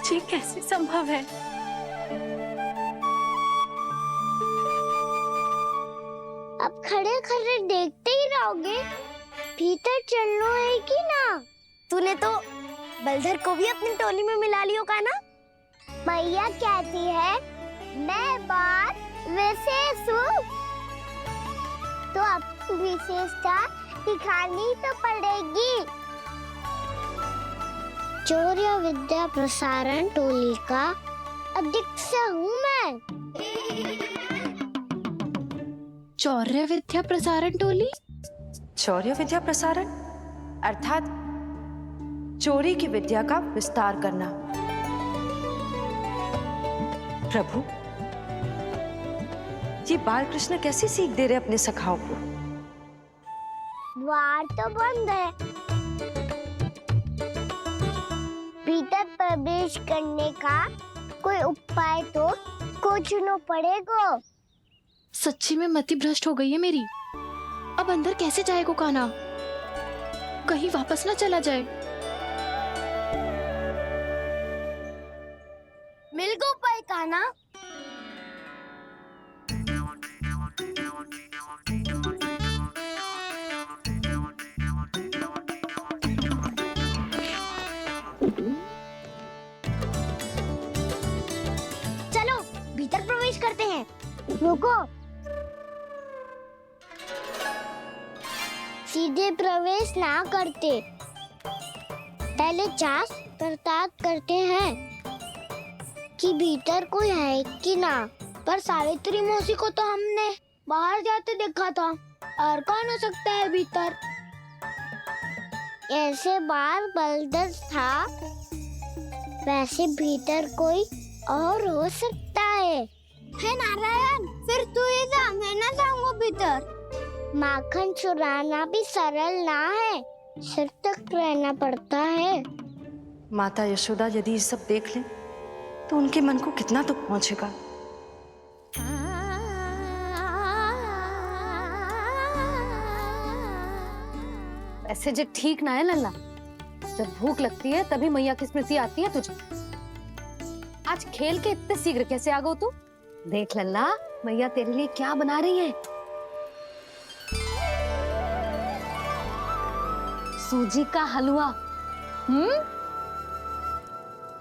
ये कैसे संभव है? अब खड़े खड़े देखते ही रहोगे? भीतर चलना है कि ना? तूने तो बलधर को भी अपनी टोली में मिला लियो का ना? मैया कहती है मैं बात विशेष हूँ, तो अब विशेषता दिखानी तो पड़ेगी। चौर्य विद्या प्रसारण टोली का अध्यक्ष हूँ मैं। चौर्य विद्या प्रसारण टोली? चौर्य विद्या प्रसारण अर्थात चोरी की विद्या का विस्तार करना। प्रभु, ये बाल कृष्ण कैसी सीख दे रहे अपने सखाओं को? द्वार तो बंद है, भीतर प्रवेश करने का कोई उपाय तो खोजना पड़ेगा। सच्ची में मति भ्रष्ट हो गई है मेरी। अब अंदर कैसे जाएगा कान्हा? कहीं वापस ना चला जाए। मिल गो उपाय कान्हा। चलो भीतर प्रवेश करते हैं। रुको, सीधे प्रवेश ना करते, पहले जांच पड़ताल करते हैं कि भीतर कोई है कि ना। पर सावित्री मौसी को तो हमने बाहर जाते देखा था, और कौन हो सकता है भीतर? ऐसे बार बलदर था, वैसे भीतर कोई और हो सकता है। है नारायण, फिर तू ही जा, मैं ना जाऊंगा भीतर। माखन चुराना भी सरल ना है, सिर तक रहना पड़ता है। माता यशोदा यदि ये सब देख लें तो उनके मन को कितना दुख पहुंचेगा। ऐसे जो ठीक ना है लल्ला, जब भूख लगती है तभी मैया की स्मृति आती है तुझे। आज खेल के इतने शीघ्र कैसे आ गई तू? देख लल्ला, मैया तेरे लिए क्या बना रही है। सूजी का हलवा।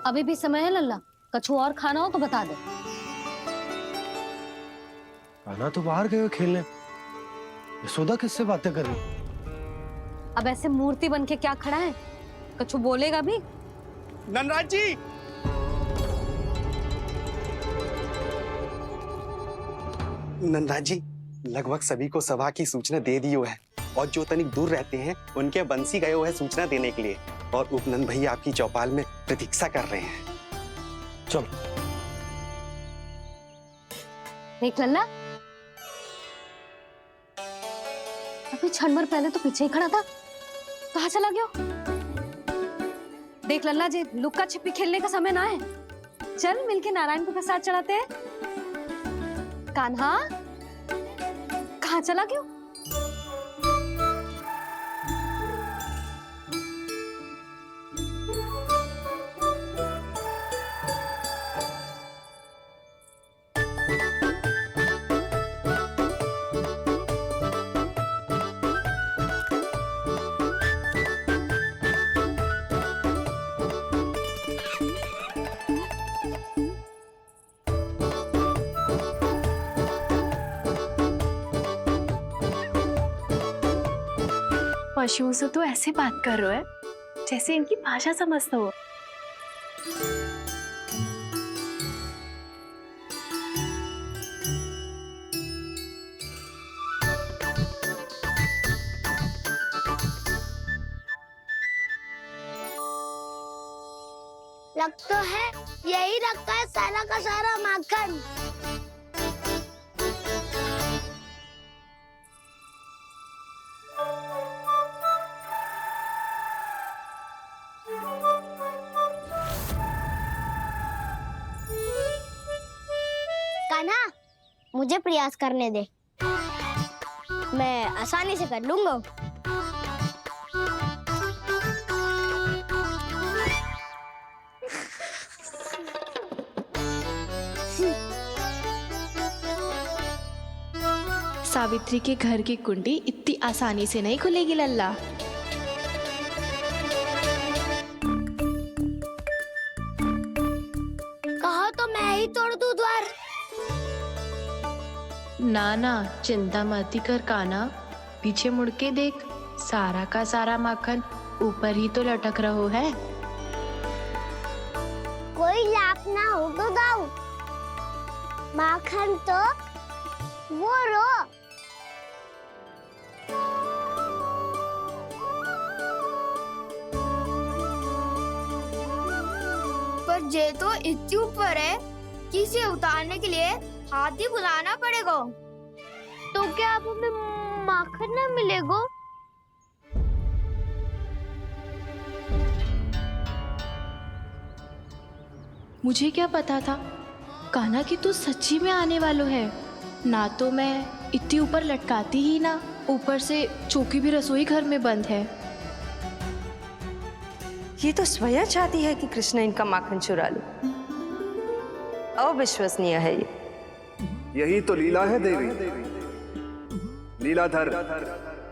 अभी भी समय है लल्ला, कछु और खाना हो तो बता दे। कान्हा तो बाहर गए खेलने, यशोदा किससे बातें कर रही? अब ऐसे मूर्ति बन के क्या खड़ा है? कछु बोलेगा भी? नंदराज जी, नंदराज जी, लगभग सभी को सभा की सूचना दे दी है, और जो तनिक दूर रहते हैं उनके बंसी गए हुए हैं सूचना देने के लिए, और उपनंद भैया आपकी चौपाल में प्रतीक्षा कर रहे हैं। चलो। देख लल्ला, अभी क्षण भर पहले तो पीछे ही खड़ा था, कहाँ चला गया? देख लल्ला जी, लुक्का छिपी खेलने का समय ना है। चल मिलके नारायण को प्रसाद चढ़ाते हैं। कान्हा, कहाँ चला गया? पशुओं से तो ऐसे बात कर रहे हो जैसे इनकी भाषा समझते हो। लग तो है यही रखा है सारा का सारा माखन। कान्हा, मुझे प्रयास करने दे, मैं आसानी से कर लूंगा। सावित्री के घर की कुंडी इतनी आसानी से नहीं खुलेगी लल्ला। कहो तो मैं ही तोड़ दूं द्वार। ना ना, चिंता मत कर काना, पीछे मुड़ के देख, सारा का सारा माखन ऊपर ही तो लटक रहो है। कोई लाभ ना हो तो दाऊ, माखन तो वो रो। पर जे तो इतनी ऊपर है कि इसे उतारने के लिए हाथी बुलाना पड़ेगा। तो क्या अब हमें माखन ना मिलेगा? मुझे क्या पता था कान्हा कि तू सच्ची में आने वालो है। ना तो मैं इतनी ऊपर लटकाती ही ना, ऊपर से चौकी भी रसोई घर में बंद है। ये तो स्वयं चाहती है कि कृष्ण इनका माखन चुरा लो। अविश्वसनीय है ये। यही तो लीला है देवी, लीलाधर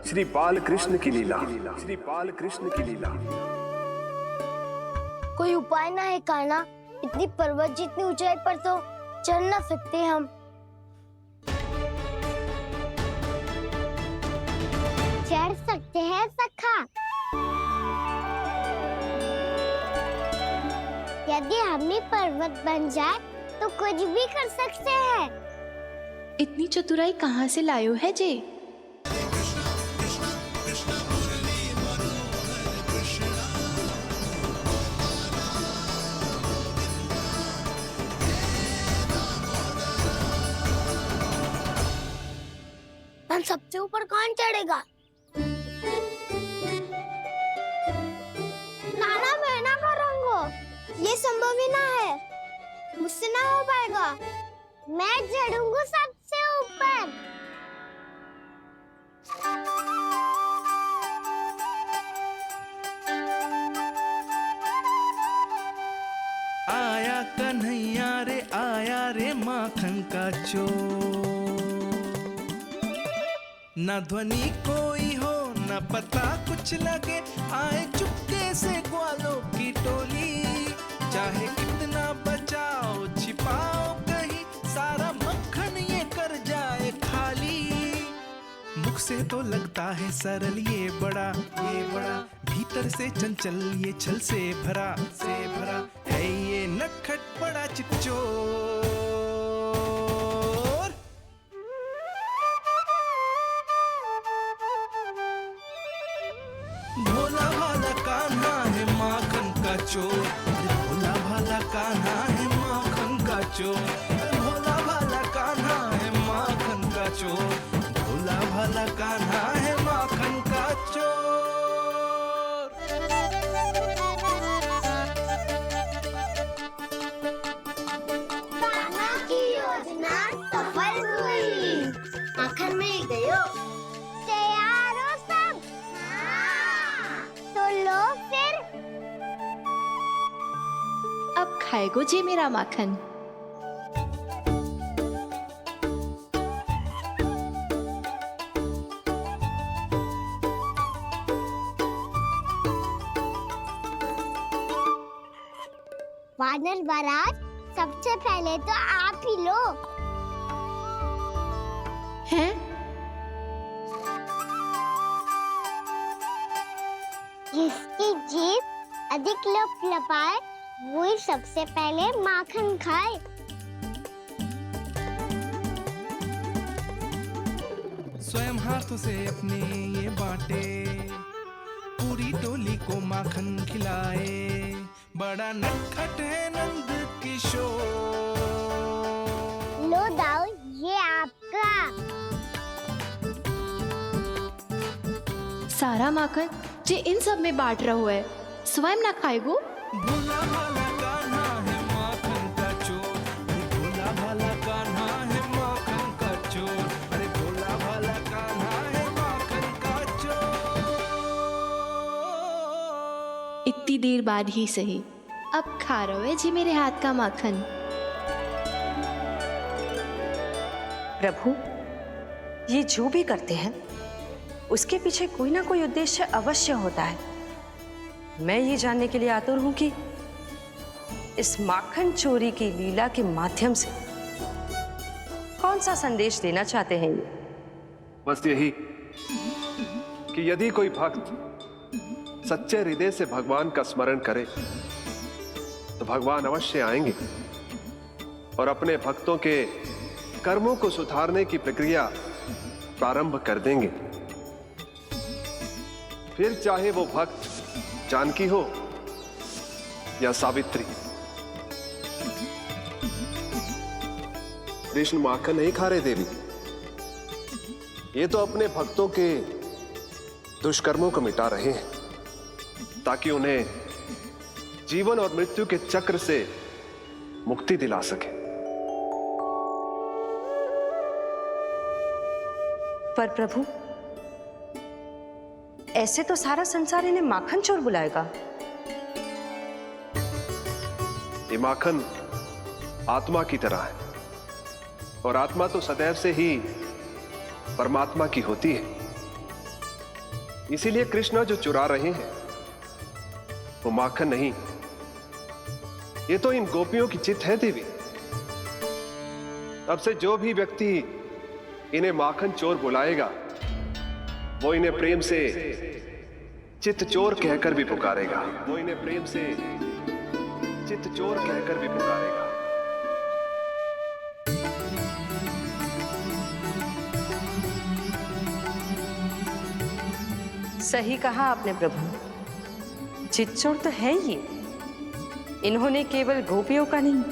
श्री बाल कृष्ण की लीला, श्री बाल कृष्ण की लीला। कोई उपाय ना है कान्हा? इतनी पर्वत जितनी ऊंचाई पर तो चढ़ ना सकते हम। चढ़ सकते हैं सखा, यदि हम ही पर्वत बन जाए तो कुछ भी कर सकते हैं। इतनी चतुराई कहाँ से लायो है जे? हम सबसे ऊपर कौन चढ़ेगा? नाना मैं ना करूँगा, ये संभव ही ना है, मुझसे ना हो पाएगा। मैं चढ़ूंगा सबसे ऊपर। आया कन्हैया रे आया रे माखन का चोर, न ध्वनि कोई हो न पता कुछ लगे, आए चुपके से ग्वालों की टोली। चाहे कितना बचाओ छिपाओ कहीं, सारा मक्खन ये कर जाए खाली। मुख से तो लगता है सरल ये बड़ा भीतर से चंचल ये छल से भरा है ये नटखट बड़ा चिकचोर। भोला भाला कान्हा है माखन का चोर, भोला भाला कान्हा है माखन का चोर, भोला भाला कान्हा है माखन का चोर, भोला भाला कान्हा है माखन का चोर। कान्हा की योजना सफल हुई, माखन मिल गयो। तैयार हो सब? तो लो फिर। अब खाएगो जे मेरा माखन। वानर महाराज, सबसे पहले तो आप ही लो। हैं? जिसकी जीभ अधिक लपलपाए वही सबसे पहले माखन खाए। स्वयं हाथों से अपने ये बांटे, पूरी टोली को माखन खिलाए, बड़ा नटखट है नंद किशोर। लो दाऊ, ये आपका। सारा माखन जे इन सब में बांट रहो है, स्वयं ना खाएगो? भोला भाला कान्हा है माखन का चोर, अरे भोला भाला कान्हा है माखन का चोर, अरे भोला भाला कान्हा है माखन का चोर। इतनी देर बाद ही सही, अब खा रहे हो जी मेरे हाथ का माखन। प्रभु, ये जो भी करते हैं उसके पीछे कोई ना कोई उद्देश्य अवश्य होता है। मैं ये जानने के लिए आतुर हूं कि इस माखन चोरी की लीला के माध्यम से कौन सा संदेश देना चाहते हैं ये? बस यही कि यदि कोई भक्त सच्चे हृदय से भगवान का स्मरण करे तो भगवान अवश्य आएंगे और अपने भक्तों के कर्मों को सुधारने की प्रक्रिया प्रारंभ कर देंगे। फिर चाहे वो भक्त जानकी हो या सावित्री। कृष्ण माखन नहीं खा रहे देवी, ये तो अपने भक्तों के दुष्कर्मों को मिटा रहे हैं ताकि उन्हें जीवन और मृत्यु के चक्र से मुक्ति दिला सके। पर प्रभु, ऐसे तो सारा संसार इन्हें माखन चोर बुलाएगा। ये माखन आत्मा की तरह है और आत्मा तो सदैव से ही परमात्मा की होती है। इसीलिए कृष्ण जो चुरा रहे हैं वो माखन नहीं, ये तो इन गोपियों की चित्त है देवी। अब से जो भी व्यक्ति इन्हें माखन चोर बुलाएगा वो इन्हें प्रेम से चित्त चोर कहकर भी पुकारेगा। वो इन्हें प्रेम से चित्त चोर कहकर भी पुकारेगा। सही कहा आपने प्रभु, चित्चोर तो है ये। इन्होंने केवल गोपियों का नहीं,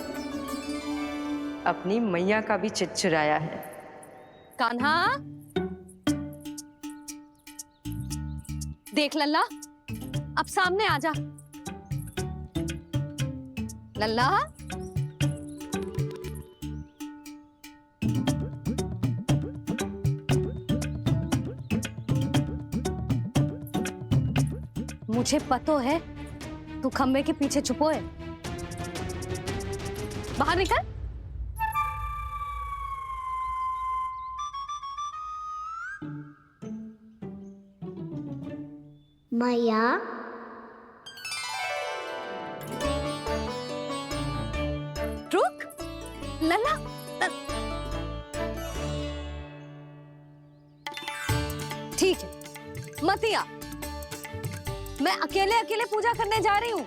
अपनी मैया का भी चित्त चुराया है। कान्हा, देख लल्ला, अब सामने आ जा। लल्ला, मुझे पता है तू खम्बे के पीछे छुपो है। बाहर निकल। मैया, रुक लल्ला, ठीक है मत आ, मैं अकेले अकेले पूजा करने जा रही हूँ।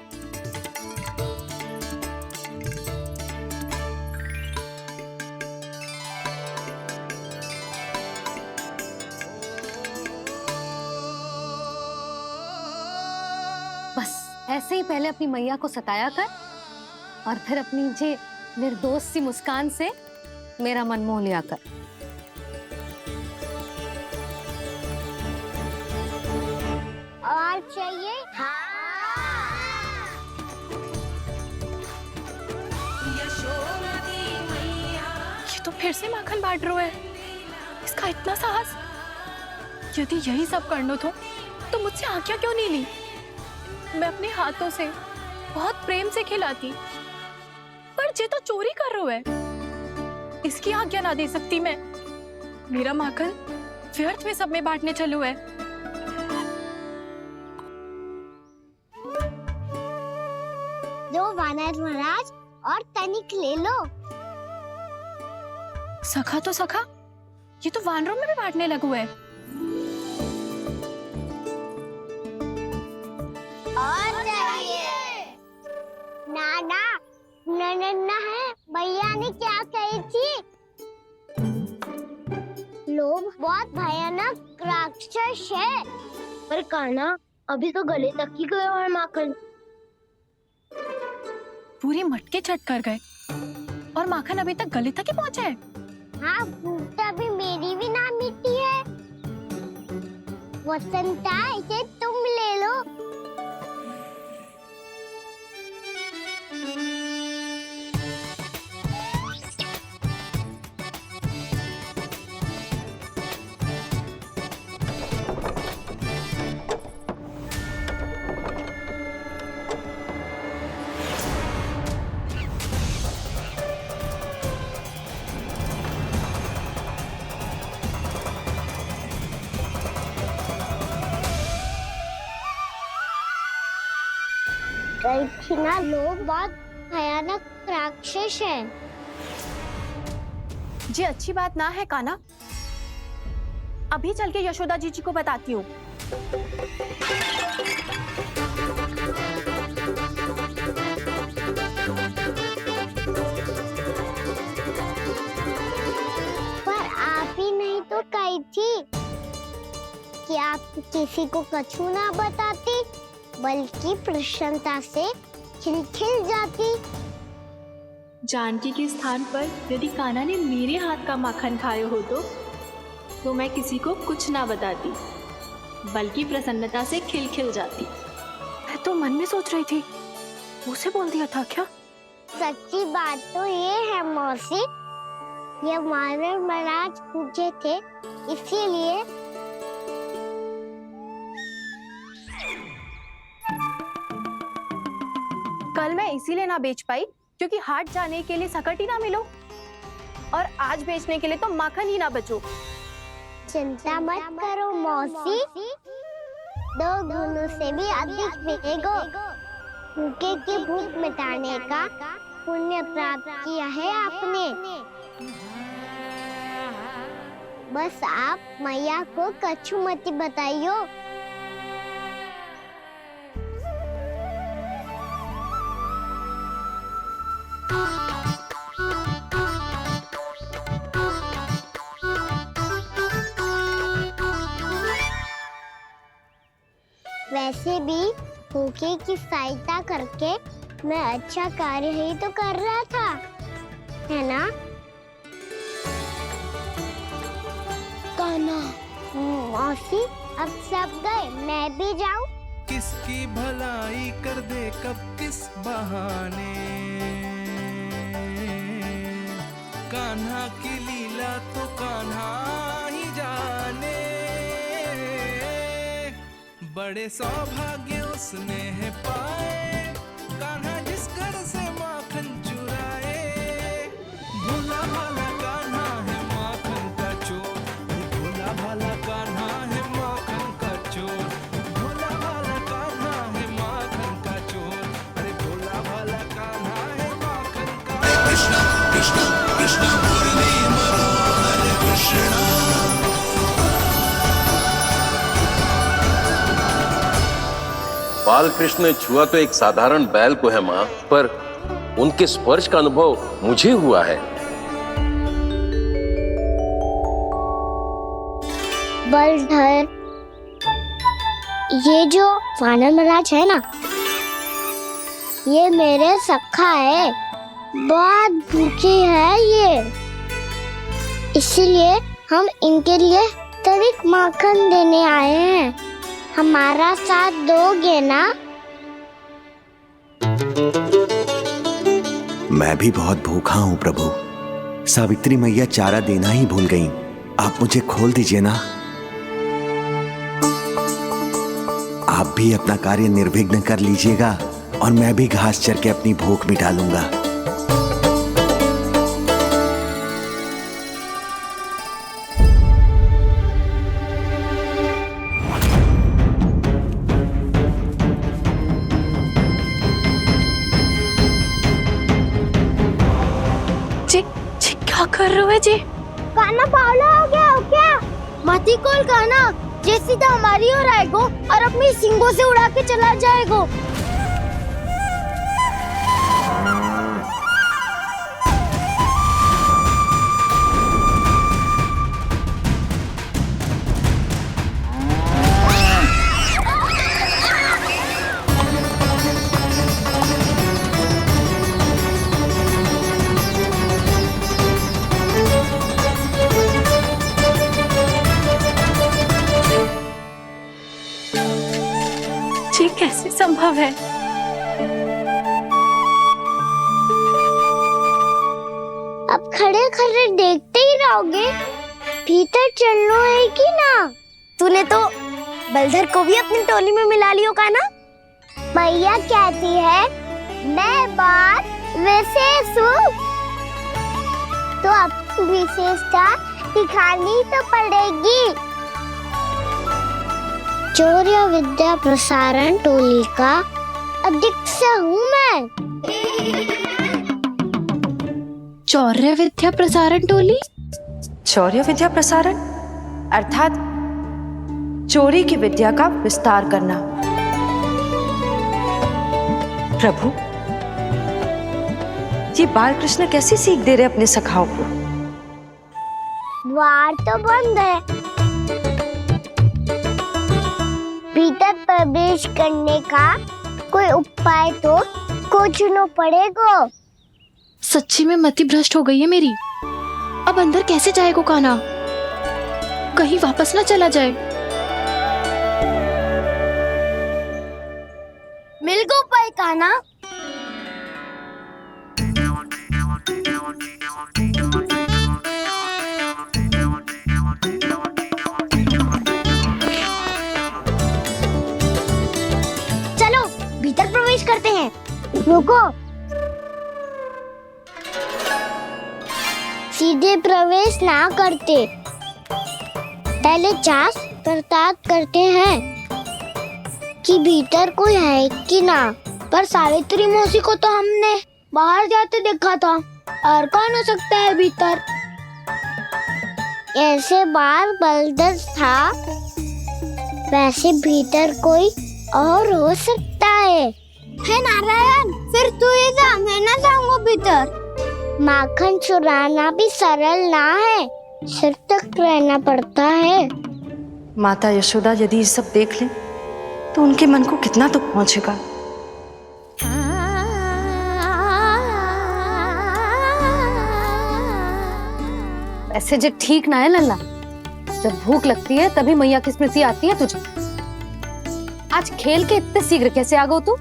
बस ऐसे ही पहले अपनी मैया को सताया कर और फिर अपनी जे निर्दोष सी मुस्कान से मेरा मन मोह लिया कर। और चाहिए? ये तो फिर से माखन बांट रहा है। इसका इतना साहस! यदि यही सब करना तो मुझसे आज्ञा क्यों नहीं ली? मैं अपने हाथों से बहुत प्रेम से खिलाती, पर ये तो चोरी कर रहा है। इसकी आज्ञा ना दे सकती मैं। मेरा माखन व्यर्थ में सब में बांटने चलू है। दो वानर महाराज और तनिक ले लो। सखा तो सखा, ये तो वानरों में भी बांटने लगू है। और चाहिए? नाना, नन्ना है, भैया ने क्या कही थी? लोभ बहुत भयानक राक्षस है। पर कान्हा, अभी तो गले तक ही गया है माखन। पूरी मटके चट कर गए और माखन अभी तक गले तक ही पहुंचा है। हाँ, भूख तो अभी मेरी भी ना मिटी है। वसंता, इसे तुम ले लो। बल्कि ना लोग बहुत भयानक राक्षस हैं। ये अच्छी बात ना है कान्हा। अभी चल के यशोदा जी को बताती हूँ। पर आप ही नहीं तो कही थी कि आप किसी को कछु ना बताती, बल्कि प्रसन्नता से खिलखिल जाती। जानकी के स्थान पर यदि कान्हा ने मेरे हाथ का माखन खाया हो तो मैं किसी को कुछ ना बताती, बल्कि प्रसन्नता से खिलखिल जाती। मैं तो मन में सोच रही थी, मुझसे बोल दिया था क्या? सच्ची बात तो ये है मौसी, ये मानव महाराज पूछे थे, इसीलिए कल मैं इसीलिए ना बेच पाई क्योंकि हाट जाने के लिए सकट ही ना मिलो, और आज बेचने के लिए तो माखन ही ना बचो। चिंता मत करो मौसी, 2 गुणों से भी अधिक मिलेगा। भूखे की भूख मिटाने का पुण्य प्राप्त किया है आपने। बस आप मैया को कछु मत बताइयो। वैसे भी भूखे की सहायता करके मैं अच्छा कार्य ही तो कर रहा था, है ना? कान्हा, मौसी अब सब गए, मैं भी जाऊं? किसकी भलाई कर दे कब किस बहाने, कान्हा की लीला तो कान्हा ही जाने। बड़े सौभाग्य उसने है पाए, कान्हा जिस घर से माखन चुराए। भोला भाला कान्हा है माखन का चोर, भोला भाला कान्हा है माखन का चोर, भोला भाला कान्हा है माखन का चोर, अरे भोला भाला कान्हा है माखन का। कृष्णा कृष्णा कृष्णा मुरली मनोहर कृष्णा। बाल कृष्ण ने छुआ तो एक साधारण बैल को है माँ, पर उनके स्पर्श का अनुभव मुझे हुआ है। बलधर, ये जो वानर महाराज है ना, ये मेरे सखा है, बहुत भूखे है ये, इसीलिए हम इनके लिए तनिक माखन देने आए हैं। हमारा साथ दोगे ना? मैं भी बहुत भूखा हूँ प्रभु। सावित्री मैया चारा देना ही भूल गईं। आप मुझे खोल दीजिए ना। आप भी अपना कार्य निर्विघ्न कर लीजिएगा और मैं भी घास चर के अपनी भूख मिटा लूंगा। क्या कर रहे हो जी? कान्हा पावला हो गया हो क्या? मती कोल कान्हा, जे सीधा हमारी ओर आएगो और अपनी सींगों से उड़ा के चला जाएगो। ये कैसे संभव है? अब खड़े खड़े देखते ही रहोगे? भीतर चलना है कि ना? तूने तो बलधर को भी अपनी टोली में मिला लियो का ना? भैया कहती है मैं बात विशेष हूँ, तो अब विशेषता दिखानी तो पड़ेगी। चौर्य विद्या प्रसारण टोली का अध्यक्ष हूँ मैं। चौर्य विद्या प्रसारण टोली? चौर्य विद्या प्रसारण अर्थात चोरी की विद्या का विस्तार करना। प्रभु, ये बाल कृष्ण कैसी सीख दे रहे अपने सखाओं को? द्वार तो बंद है, भीतर प्रवेश करने का कोई उपाय तो खोजना पड़ेगा। सच्ची में मति भ्रष्ट हो गई है मेरी। अब अंदर कैसे जाएगा कान्हा? कहीं वापस ना चला जाए। मिल गो उपाय कान्हा। चलो भीतर प्रवेश करते हैं। रुको, सीधे प्रवेश ना करते, पहले जांच पड़ताल करते हैं कि भीतर कोई है कि ना। पर सावित्री मौसी को तो हमने बाहर जाते देखा था, और कौन हो सकता है भीतर? ऐसे बार बलदर था, वैसे भीतर कोई और हो सकता है नारायण, फिर तू ही जा, मैं ना जाऊंगा भीतर। माखन चुराना भी सरल ना है, सिर तक रहना पड़ता है। माता यशोदा यदि ये सब देख लें तो उनके मन को कितना दुख पहुंचेगा। ऐसे जो ठीक ना है लल्ला। जब भूख लगती है तभी मैया की स्मृति आती है तुझे। आज खेल के इतने शीघ्र कैसे आ गो तू?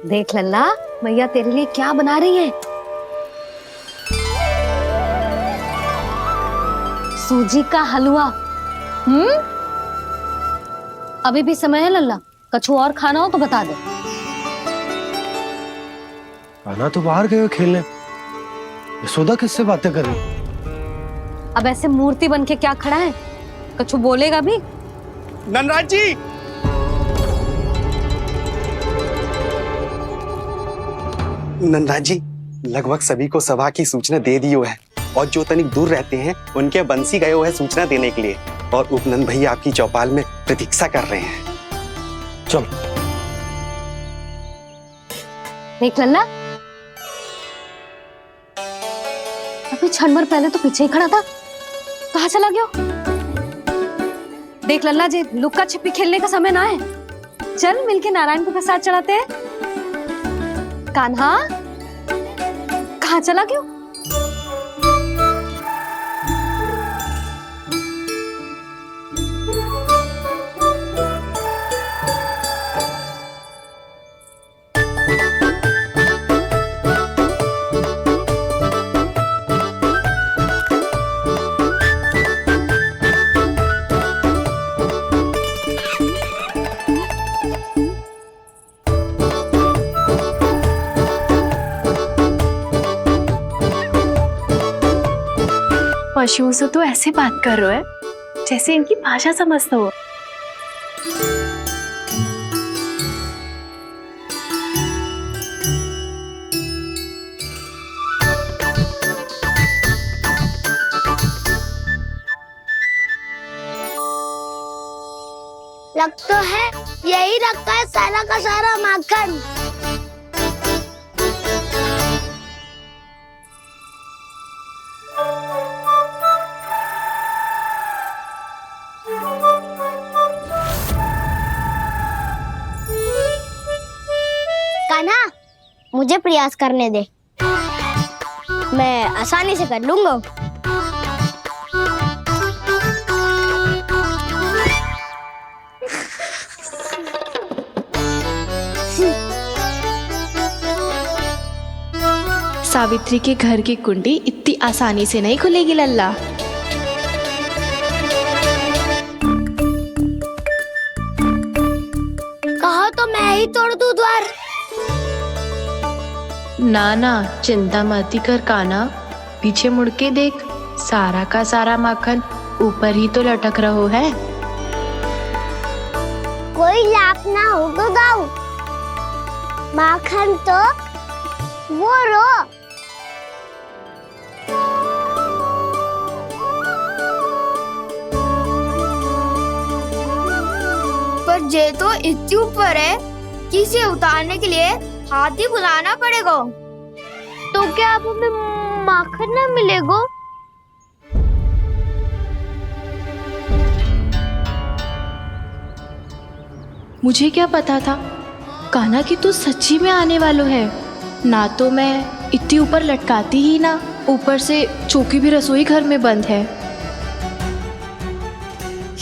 देख लल्ला, मैया तेरे लिए क्या बना रही है। सूजी का हलवा। अभी भी समय है लल्ला, कछु और खाना हो तो बता दे। कान्हा तो बाहर गए खेलने, यशोदा किससे बातें कर रही? अब ऐसे मूर्ति बन के क्या खड़ा है? कछु बोलेगा भी? नंदराज जी, नंदराज जी, लगभग सभी को सभा की सूचना दे दी है, और जो तनिक दूर रहते हैं उनके बंसी गए है सूचना देने के लिए, और उपनंद भैया आपकी चौपाल में प्रतीक्षा कर रहे हैं। चल। देख लल्ला, अभी क्षण भर पहले तो पीछे ही खड़ा था, कहाँ चला गया? देख लल्ला जी, लुक्का छिपी खेलने का समय ना है। चल मिलके नारायण को प्रसाद चढ़ाते हैं। कान्हा, कहाँ चला गया? पशुओं से तो ऐसे बात कर रहे हो जैसे इनकी भाषा समझते हो। लग तो है यही रखा है सारा का सारा माखन। कान्हा, मुझे प्रयास करने दे, मैं आसानी से कर लूंगा। सावित्री के घर की कुंडी इतनी आसानी से नहीं खुलेगी लल्ला। कहो तो मैं ही तोड़ दूं द्वार। ना ना, चिंता मत कर कान्हा, पीछे मुड़ के देख, सारा का सारा माखन ऊपर ही तो लटक रहो है। कोई लाभ ना होगा गाँव, माखन तो वो रो। पर जे तो इतनी ऊपर है कि इसे उतारने के लिए हाथी बुलाना पड़ेगा। तो क्या अब हमें माखन ना मिलेगा? मुझे क्या पता था कान्हा कि तू सच्ची में आने वालो है। ना तो मैं इतनी ऊपर लटकाती ही ना, ऊपर से चौकी भी रसोई घर में बंद है।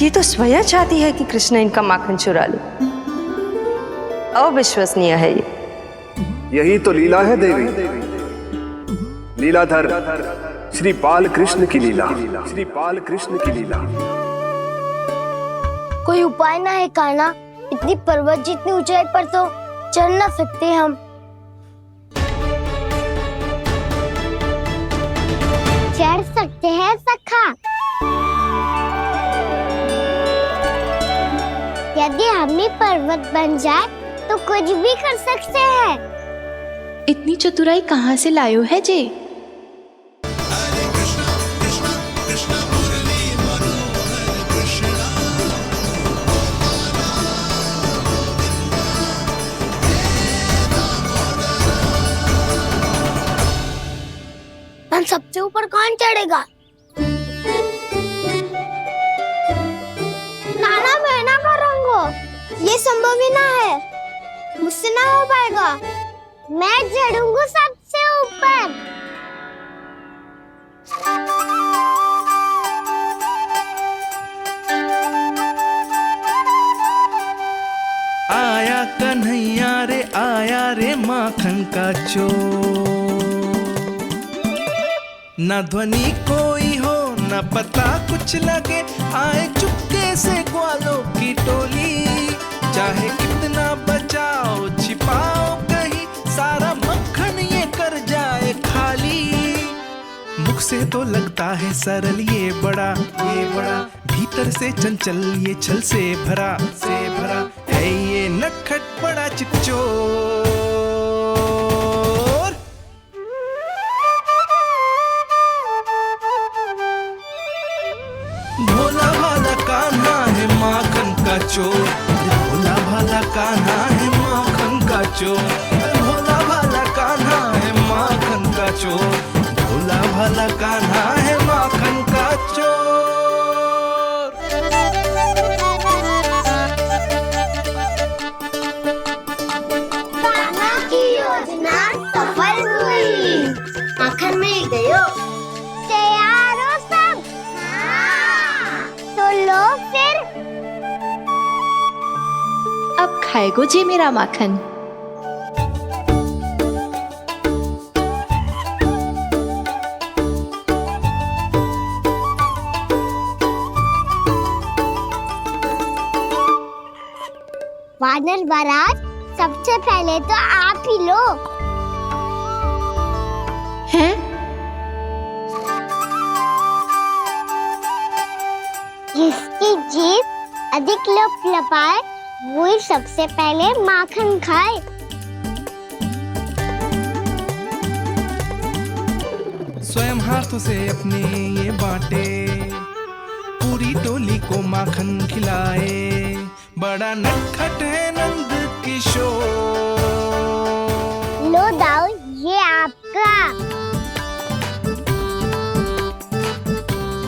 ये तो स्वयं चाहती है कि कृष्ण इनका माखन चुरा ले। अविश्वसनीय है ये। यही तो लीला है देवी, लीलाधर श्री बाल कृष्ण की लीला, श्री बाल कृष्ण की लीला। कोई उपाय ना है कान्हा? इतनी पर्वत जितनी ऊंचाई पर तो चढ़ ना सकते हम। चढ़ सकते हैं सखा। यदि हम ही पर्वत बन जाए तो कुछ भी कर सकते हैं। इतनी चतुराई कहाँ से लायो है जे? सबसे ऊपर कौन चढ़ेगा? नाना मैं ना करूँगा, ये संभव ही ना है, मुझसे ना हो पाएगा। मैं चढ़ूंगा सबसे ऊपर। आया कन्हैया रे आया रे माखन का चोर। न ध्वनि कोई हो न पता कुछ लगे, आए चुपके से ग्वालों की टोली। चाहे कितना बचाओ छिपाओ कहीं, सारा मक्खन ये कर जाए खाली। मुख से तो लगता है सरल ये बड़ा भीतर से चंचल ये छल से भरा है ये नटखट बड़ा चिकचोर। भोला भाला कान्हा है माखन का चोर, भोला भाला कान्हा है माखन का चोर, भोला भाला कान्हा है माखन का चोर, भोला भाला कान्हा है माखन का चोर। कान्हा की योजना सफल हुई, माखन मिल गयो। तैयार हो सब? तो लो फिर। अब खाएगो जे मेरा माखन। वानर महाराज सबसे पहले तो आप ही लो। हैं? जिसकी जीभ अधिक लपलपाए वही सबसे पहले माखन खाए। स्वयं हाथों से अपने ये बांटे, पूरी टोली को माखन खिलाए। बड़ा नटखट है नंद किशोर। लो दाऊ ये आपका।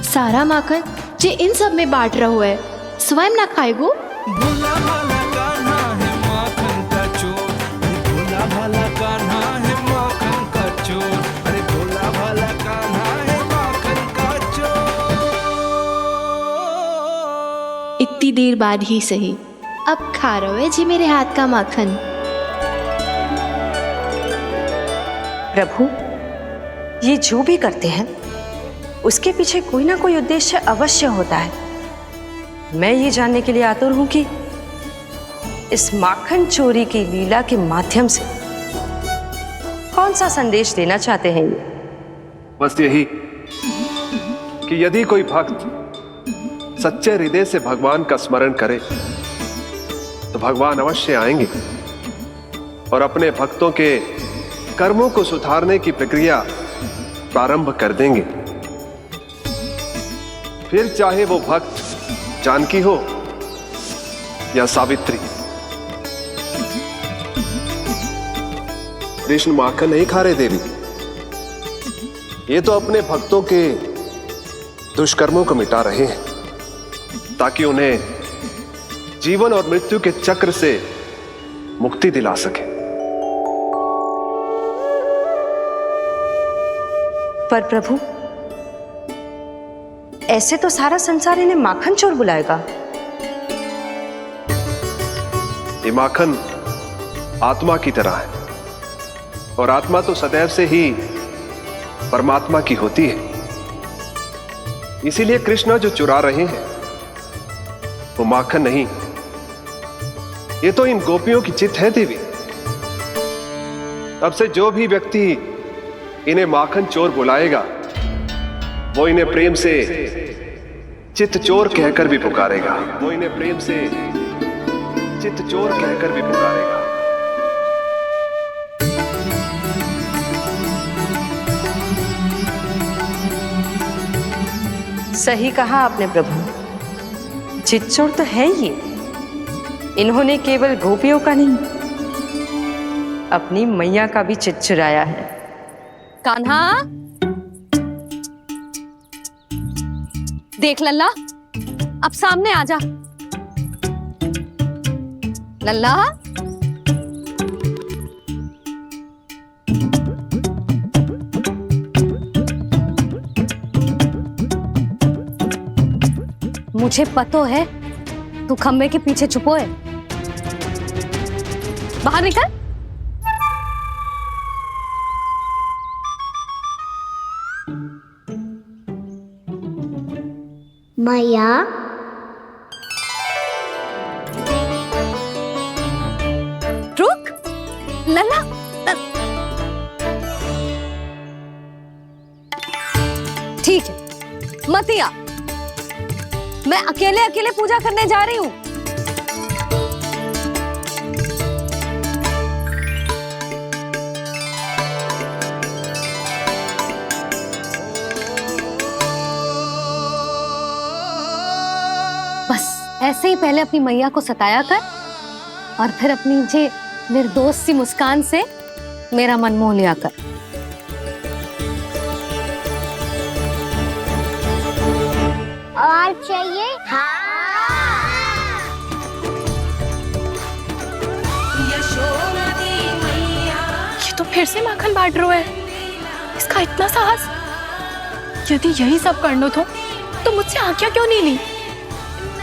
सारा माखन जे इन सब में बांट रहो है, स्वयं ना खाएगो। भोला भाला कान्हा है माखन का चोर, अरे भोला भाला कान्हा है माखन का चोर, अरे भोला भाला कान्हा है माखन का चोर। इतनी देर बाद ही सही, अब खा रहे हो जी मेरे हाथ का माखन। प्रभु, ये जो भी करते हैं उसके पीछे कोई ना कोई उद्देश्य अवश्य होता है। मैं ये जानने के लिए आतुर हूं कि इस माखन चोरी की लीला के माध्यम से कौन सा संदेश देना चाहते हैं ये। बस यही कि यदि कोई भक्त सच्चे हृदय से भगवान का स्मरण करे तो भगवान अवश्य आएंगे। और अपने भक्तों के कर्मों को सुधारने की प्रक्रिया प्रारंभ कर देंगे। फिर चाहे वो भक्त जानकी हो या सावित्री, कृष्ण माखन नहीं खा रहे देवी, ये तो अपने भक्तों के दुष्कर्मों को मिटा रहे हैं ताकि उन्हें जीवन और मृत्यु के चक्र से मुक्ति दिला सके। पर प्रभु, ऐसे तो सारा संसार इन्हें माखन चोर बुलाएगा। ये माखन आत्मा की तरह है और आत्मा तो सदैव से ही परमात्मा की होती है। इसीलिए कृष्ण जो चुरा रहे हैं वो माखन नहीं, ये तो इन गोपियों की चित्त है देवी। अब से जो भी व्यक्ति इन्हें माखन चोर बुलाएगा वो इन्हें प्रेम से चित्त चोर कहकर भी पुकारेगा, वो इन्हें प्रेम से चित्त चोर कहकर भी पुकारेगा। सही कहा आपने प्रभु, चित्चोर तो है ये। इन्होंने केवल गोपियों का नहीं, अपनी मैया का भी चित्त चुराया है। कान्हा, देख लल्ला, अब सामने आ जा। लल्ला, मुझे पता है तू खम्बे के पीछे छुपो है। बाहर निकल। मैया, रुक लल्ला, ठीक है मत आ, मैं अकेले अकेले पूजा करने जा रही हूँ। बस ऐसे ही पहले अपनी मैया को सताया कर और फिर अपनी जे निर्दोष सी मुस्कान से मेरा मन मोह लिया कर। और चाहिए? ये तो फिर से माखन बांट रहा है। इसका इतना साहस! यदि यही सब करना था तो मुझसे आज्ञा क्यों नहीं ली?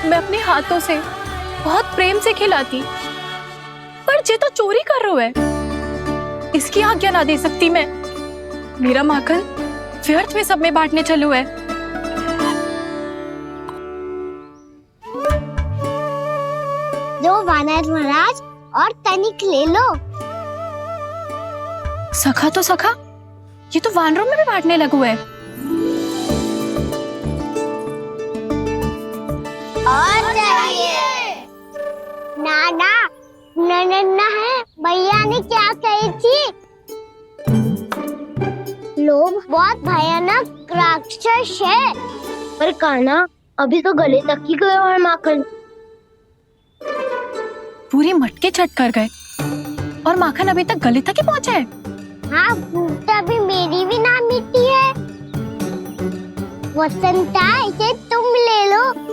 मैं अपने हाथों से बहुत प्रेम से खिलाती, पर ये तो चोरी कर रहा है। इसकी आज्ञा ना दे सकती मैं। मेरा माखन व्यर्थ में सब में बांटने चलू है। दो वानर महाराज और तनिक ले लो। सखा तो सखा, ये तो वानरों में भी बांटने लगू है। और चाहिए? नाना, नन्ना है, भैया ने क्या कही थी? लोभ बहुत भयानक राक्षस है। पर कान्हा, अभी तो गले तक ही गया है माखन। पूरे मटके चट कर गए और माखन अभी तक गले तक ही पहुंचा है। हाँ, भूख तभी मेरी भी ना मिटी है। वसंता, इसे तुम ले लो।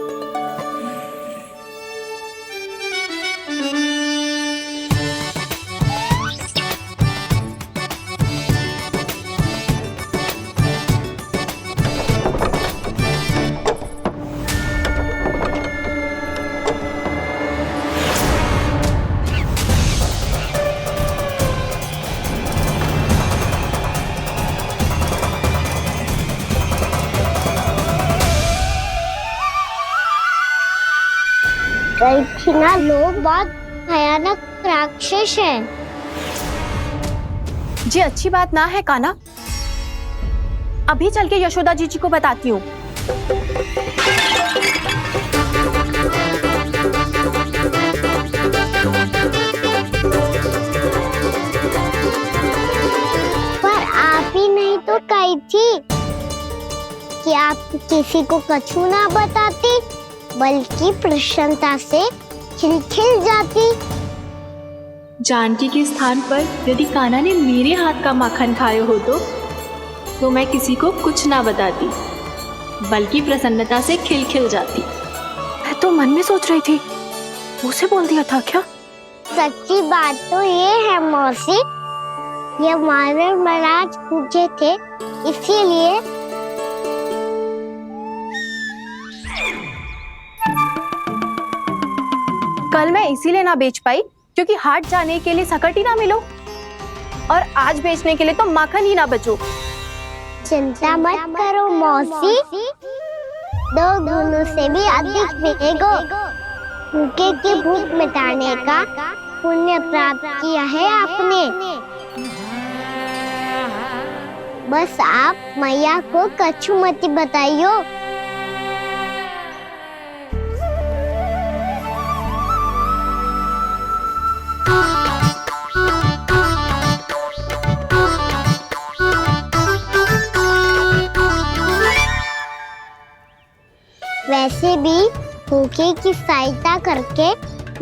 ना, लोग बहुत भयानक राक्षस हैं। जी अच्छी बात ना है कान्हा, अभी चल के यशोदा जी को बताती हूँ। तो कही थी कि आप किसी को कछु ना बताती, बल्कि प्रसन्नता से खिलखिल जाती। जानकी के स्थान पर यदि कान्हा ने मेरे हाथ का माखन खाया हो तो मैं किसी को कुछ ना बताती, बल्कि प्रसन्नता से खिलखिल जाती। मैं तो मन में सोच रही थी, मुझसे बोल दिया था क्या? सच्ची बात तो ये है मौसी, ये हमारे महाराज पूछे थे, इसीलिए। कल मैं इसीलिए ना बेच पाई क्योंकि हाट जाने के लिए सकट ही ना मिलो, और आज बेचने के लिए तो माखन ही ना बचो। चिंता मत करो मौसी, 2 गुणों से भी अधिक मिलेगा। भूखे की भूख मिटाने का पुण्य प्राप्त किया है आपने। बस आप मैया को कछु मत बताइयो। वैसे भी भूखे की सहायता करके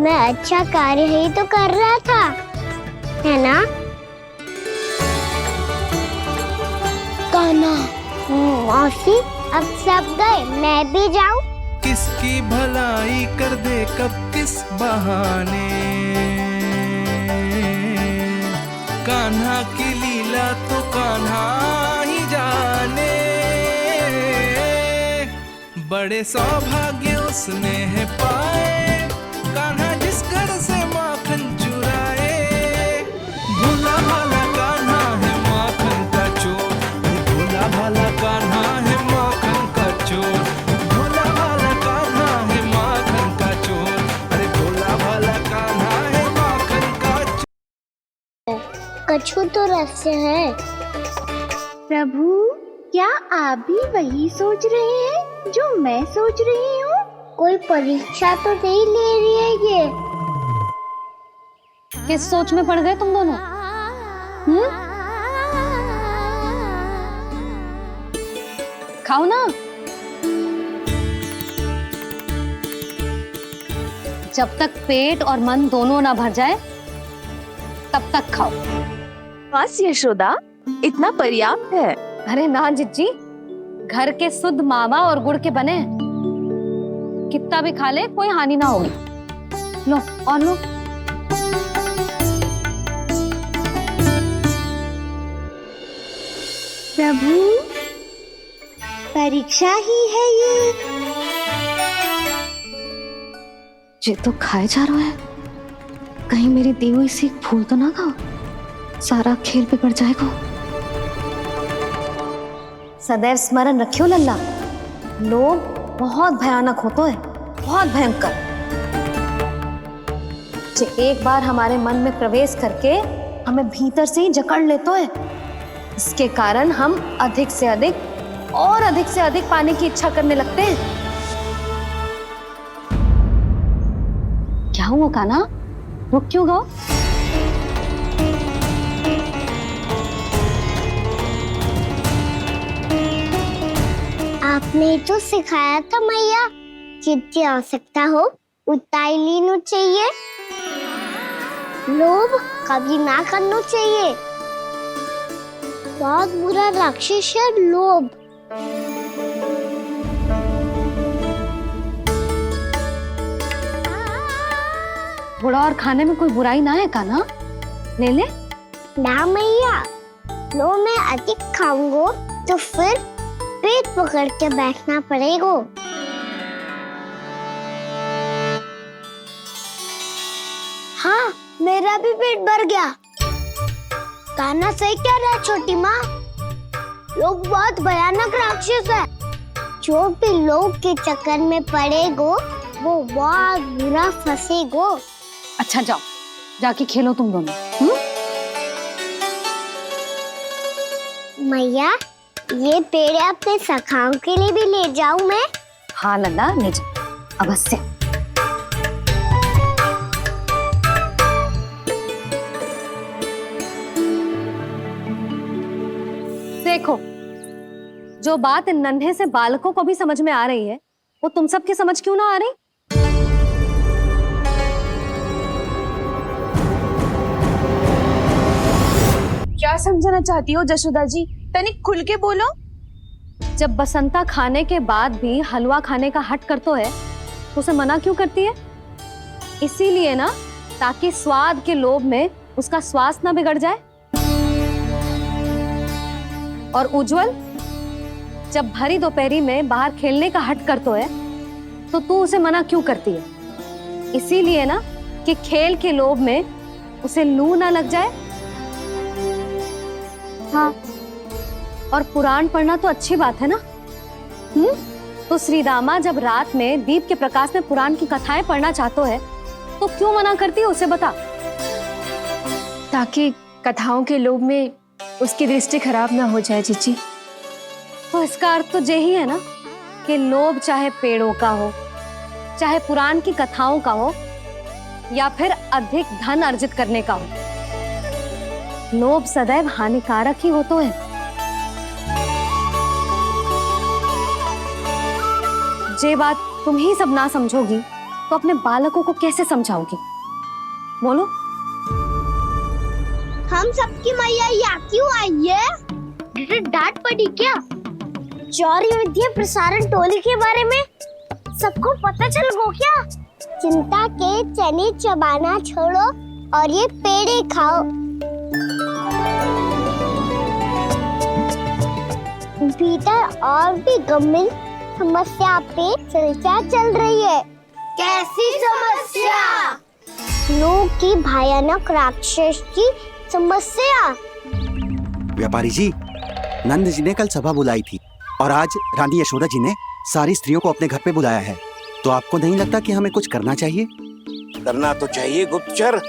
मैं अच्छा कार्य ही तो कर रहा था, है ना? कान्हा, मौसी अब सब गए, मैं भी जाऊं? किसकी भलाई कर दे कब किस बहाने, कान्हा की लीला तो कान्हा ही जाने। बड़े सौभाग्य उसने है पाए, कान्हा जिस घर से माखन चुराए। भोला भाला कान्हा है माखन का चोर, भोला भाला कान्हा है माखन का चोर, भोला भाला कान्हा है माखन का चोर, अरे भोला भाला कान्हा है माखन का चोर। कछु तो रहस्य है। प्रभु, क्या आप भी वही सोच रहे हैं जो मैं सोच रही हूँ? कोई परीक्षा तो नहीं ले रही है ये? किस सोच में पड़ गए तुम दोनों? खाओ ना। जब तक पेट और मन दोनों ना भर जाए तब तक खाओ। बस यशोदा, इतना पर्याप्त है। अरे ना जिज्जी, घर के शुद्ध मावा और गुड़ के बने, कितना भी खा ले कोई हानि ना होगी। लो और लो। प्रभु, परीक्षा ही है ये तो खाए जा रहा है, कहीं मेरी दी हुई सीख भूल तो ना खाओ, सारा खेल बिगड़ जाएगा। सदैव स्मरण रखियो लल्ला, लोग बहुत भयानक होते हैं, बहुत भयंकर। जो एक बार हमारे मन में प्रवेश करके हमें भीतर से ही जकड़ लेते हैं, इसके कारण हम अधिक से अधिक और अधिक से अधिक पाने की इच्छा करने लगते हैं। क्या हुआ कान्हा, रुक क्यों गए? आपने तो सिखाया था मैया, जितनी आवश्यकता हो उतना ही लेना चाहिए, लोभ कभी ना करना चाहिए। बहुत बुरा राक्षस है लोभ। थोड़ा और खाने में कोई बुराई ना है कान्हा, ले ले। ना मैया, लो मैं अधिक खाऊंगा तो फिर पेट पकड़ के बैठना पड़ेगा। हाँ, मेरा भी पेट भर गया। कान्हा सही कह रहा है छोटी माँ, लोग बहुत भयानक राक्षस है। जो भी लोग के चक्कर में पड़ेगो वो बहुत बुरा फंसेगो। अच्छा जाओ, जाके खेलो तुम दोनों। मैया, ये पेड़ अपने सखाओं के लिए भी ले जाऊं मैं? हाँ लल्ला, ले जाओ अवश्य। देखो, जो बात इन नन्हे से बालकों को भी समझ में आ रही है, वो तुम सबकी समझ क्यों ना आ रही? क्या समझाना चाहती हो जशोदा जी? तनिक खुल के बोलो। जब बसंता खाने के बाद भी हलवा खाने का हट करतो है तो उसे मना क्यों करती है? इसीलिए ना, ताकि स्वाद के लोभ में उसका स्वास्थ्य ना बिगड़ जाए। और उज्जवल, जब भरी दोपहरी में बाहर खेलने का हट करतो है तो तू उसे मना क्यों करती है? इसीलिए ना कि खेल के लोभ में उसे लू ना लग जाए। हाँ, और पुराण पढ़ना तो अच्छी बात है ना। तो श्री रामा जब रात में दीप के प्रकाश में पुराण की कथाएं पढ़ना चाहते है तो क्यों मना करती है? उसे बता। ताकि कथाओं के लोभ में उसकी दृष्टि खराब ना हो जाए जीजी। तो इसका अर्थ तो यही है ना कि लोभ चाहे पेड़ों का हो, चाहे पुराण की कथाओं का हो, या फिर अधिक धन अर्जित करने का हो, लोभ सदैव हानिकारक ही होता है। जे बात तुम ही सब ना समझोगी तो अपने बालकों को कैसे समझाओगी? बोलो। हम सबकी मैया यहाँ क्यों आई है? डांट पड़ी क्या? चौरी विद्या प्रसारण टोली के बारे में सबको पता चल गो क्या? चिंता के चने चबाना छोड़ो और ये पेड़े खाओ। भीतर और भी गंभीर समस्या पे चर्चा चल रही है। कैसी समस्या? लोग की भयानक राक्षस की समस्या। व्यापारी जी, नंद जी ने कल सभा बुलाई थी और आज रानी यशोदा जी ने सारी स्त्रियों को अपने घर पे बुलाया है। तो आपको नहीं लगता कि हमें कुछ करना चाहिए? करना तो चाहिए गुप्तचर।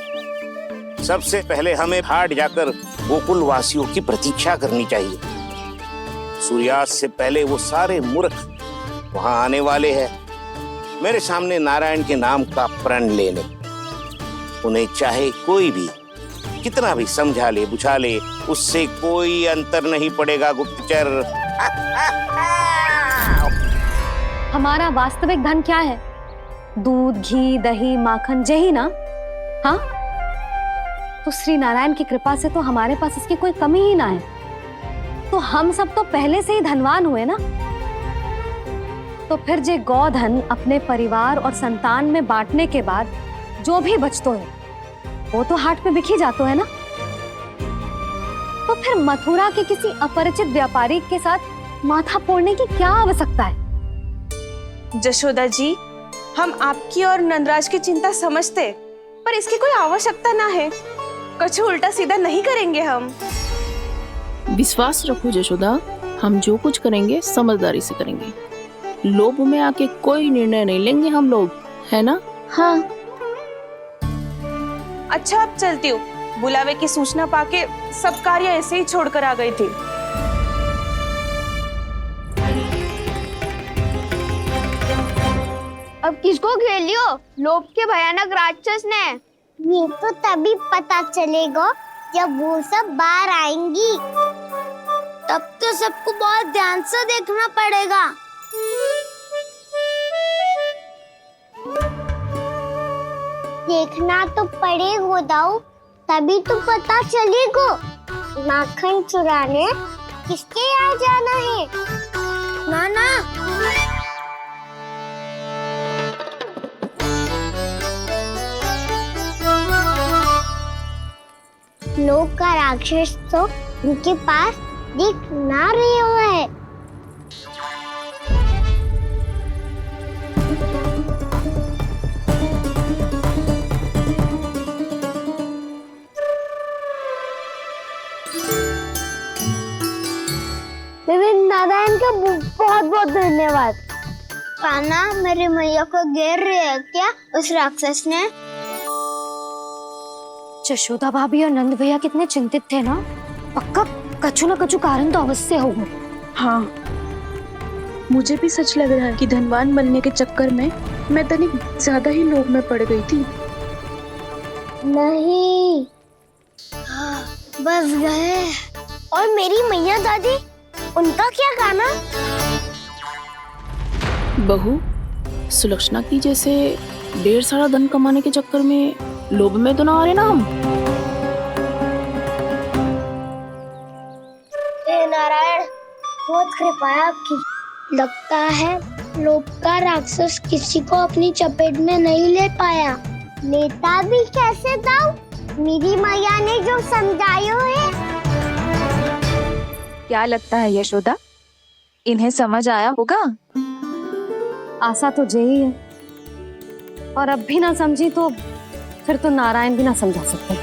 सबसे पहले हमें हाट जाकर गोकुल वासियों की प्रतीक्षा करनी चाहिए। सूर्यास्त से पहले वो सारे मूर्ख वहां आने वाले हैं, मेरे सामने नारायण के नाम का प्रण लेने। उन्हें चाहे कोई भी कितना भी समझा ले बुझा ले, उससे कोई अंतर नहीं पड़ेगा गुप्तचर। हमारा वास्तविक धन क्या है? दूध, घी, दही, माखन, यही ना? हाँ, तो श्री नारायण की कृपा से तो हमारे पास इसकी कोई कमी ही ना है। तो हम सब तो पहले से ही धनवान हुए ना। तो फिर जे गोधन अपने परिवार और संतान में बांटने के बाद जो भी बचतो है वो तो हाट में बिखी जातो है ना। तो फिर मथुरा के किसी अपरिचित व्यापारी के साथ माथा फोड़ने की क्या आवश्यकता है? जशोदा जी, हम आपकी और नंदराज की चिंता समझते, पर इसकी कोई आवश्यकता ना है। कुछ उल्टा सीधा नहीं करेंगे हम। विश्वास रखो जशोदा, हम जो कुछ करेंगे समझदारी से करेंगे। लोभ में आके कोई निर्णय नहीं लेंगे हम लोग, है ना? हाँ। अच्छा, अब चलती हूँ। बुलावे की सूचना पाके सब कार्य ऐसे ही छोड़कर आ गई थी। अब किसको घेलियो? लोभ के भयानक राक्षस ने। ये तो तभी पता चलेगा जब वो सब बाहर आएंगी। तब तो सबको बहुत ध्यान से देखना पड़ेगा। देखना तो पड़ेगा दाऊ, तभी तो पता चलेगा माखन चुराने किसके यहाँ जाना है। नाना, लोग का राक्षस तो उनके पास दिख ना रहे हुआ है। नारायण का बहुत बहुत धन्यवाद। कान्हा, मेरे मैया को घेर रहे है क्या उस राक्षस ने? यशोदा भाभी और नंद भैया कितने चिंतित थे ना। पक्का कछु न कछु कारण तो अवश्य होगा। हाँ, मुझे भी सच लग रहा है कि धनवान बनने के चक्कर में मैं तनिक ज्यादा ही लोभ में पड़ गई थी। नहीं, बस गए। और मेरी मैया दादी, उनका क्या गाना? बहू, सुलक्षणा की जैसे ढेर सारा धन कमाने के चक्कर में लोभ में तो ना आ रहे ना हम। हे नारायण, बहुत कृपा है आपकी। लगता है लोभ का राक्षस किसी को अपनी चपेट में नहीं ले पाया। लेता भी कैसे था? मेरी मैया ने जो समझायो है। क्या लगता है यशोदा, इन्हें समझ आया होगा? आशा तो यही है, और अब भी ना समझी तो फिर तो नारायण भी ना समझा सकते।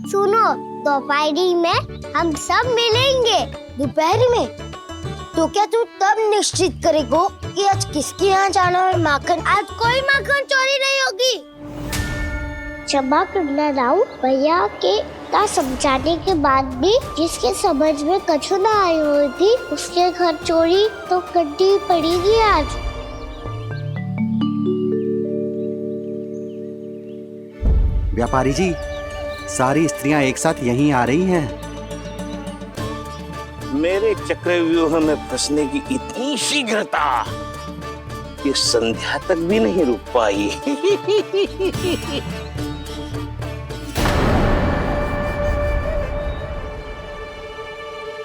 सुनो, दोपहरी में हम सब मिलेंगे। दोपहर में? तो क्या तू तब निश्चित करेगो कि आज किसके यहाँ जाना है माखन? आज कोई माखन चोरी नहीं होगी। क्षमा करना राव, भैया के का समझाने के बाद भी जिसके समझ में कछु ना आई हुई थी, उसके घर चोरी तो करनी पड़ेगी आज। व्यापारी जी, सारी स्त्रियां एक साथ यहीं आ रही हैं। मेरे चक्रव्यूह में फंसने की इतनी शीघ्रता कि संध्या तक भी नहीं रुक पाई।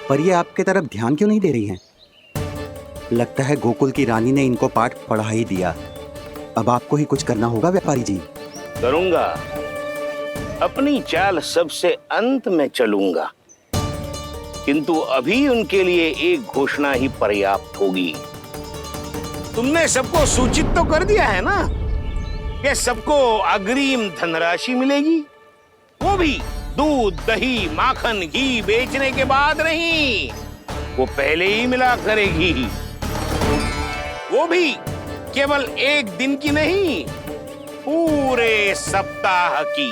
पर ये आपके तरफ ध्यान क्यों नहीं दे रही हैं? लगता है गोकुल की रानी ने इनको पाठ पढ़ा ही दिया। अब आपको ही कुछ करना होगा व्यापारी जी। करूंगा, अपनी चाल सबसे अंत में चलूंगा, किंतु अभी उनके लिए एक घोषणा ही पर्याप्त होगी। तुमने सबको सूचित तो कर दिया है ना कि सबको अग्रिम धनराशि मिलेगी, वो भी दूध, दही, माखन, घी बेचने के बाद नहीं, वो पहले ही मिला करेगी। वो भी केवल एक दिन की नहीं, पूरे सप्ताह की।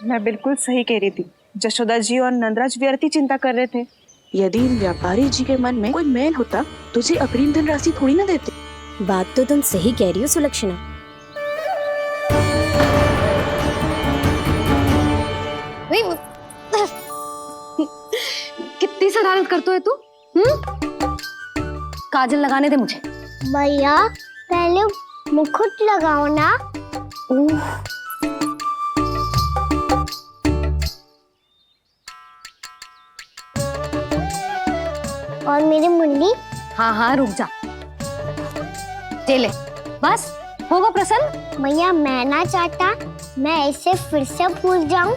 मैं बिल्कुल सही कह रही थी। यशोदा जी और नंदराज व्यर्थ ही चिंता कर रहे थे। यदि व्यापारी जी के मन में कोई मैल होता, तुझे अग्रिम धनराशि थोड़ी ना देते। बात तो तुम सही कह रही हो सुलक्षणा। कितनी शरारत करते है तू? काजल लगाने दे मुझे। भैया, पहले मुकुट लगाओ ना। और मेरी मुन्नी? हाँ हाँ, रुक जा। ले, बस होगा प्रसन्न। भैया, मैं ना चाहता मैं इसे फिर से भूल जाऊं,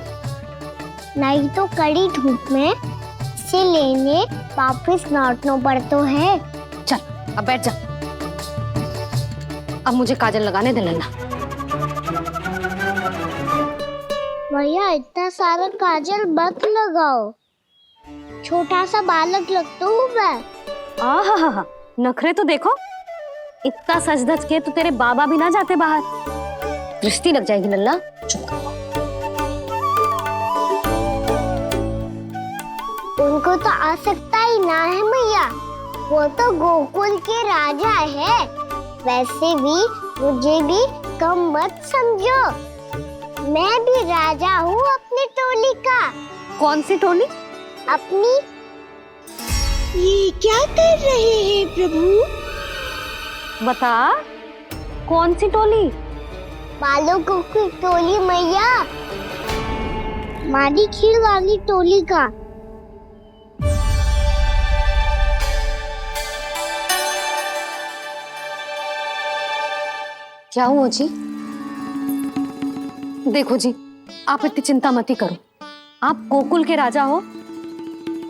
नहीं तो कड़ी धूप में इसे लेने वापस लौटना पड़ता है। चल, अब बैठ जा। अब मुझे काजल लगाने दे लल्ला। भैया, इतना सारा काजल मत लगाओ, छोटा सा बालक लगता हूँ मैं। आहा, नखरे तो देखो। इतना सज धज के तो तेरे बाबा भी ना जाते बाहर, दृष्टि लग जाएगी लल्ला। उनको तो आ सकता ही ना है भैया, वो तो गोकुल के राजा है। वैसे भी मुझे भी कम मत समझो, मैं भी राजा हूँ अपनी टोली का। कौन सी टोली? अपनी। ये क्या कर रहे हैं प्रभु? बता, कौन सी टोली? बालकों की टोली मैया, मारी खीर वाली टोली का। क्या हुआ जी? देखो जी, आप इतनी चिंता मत करो। आप गोकुल के राजा हो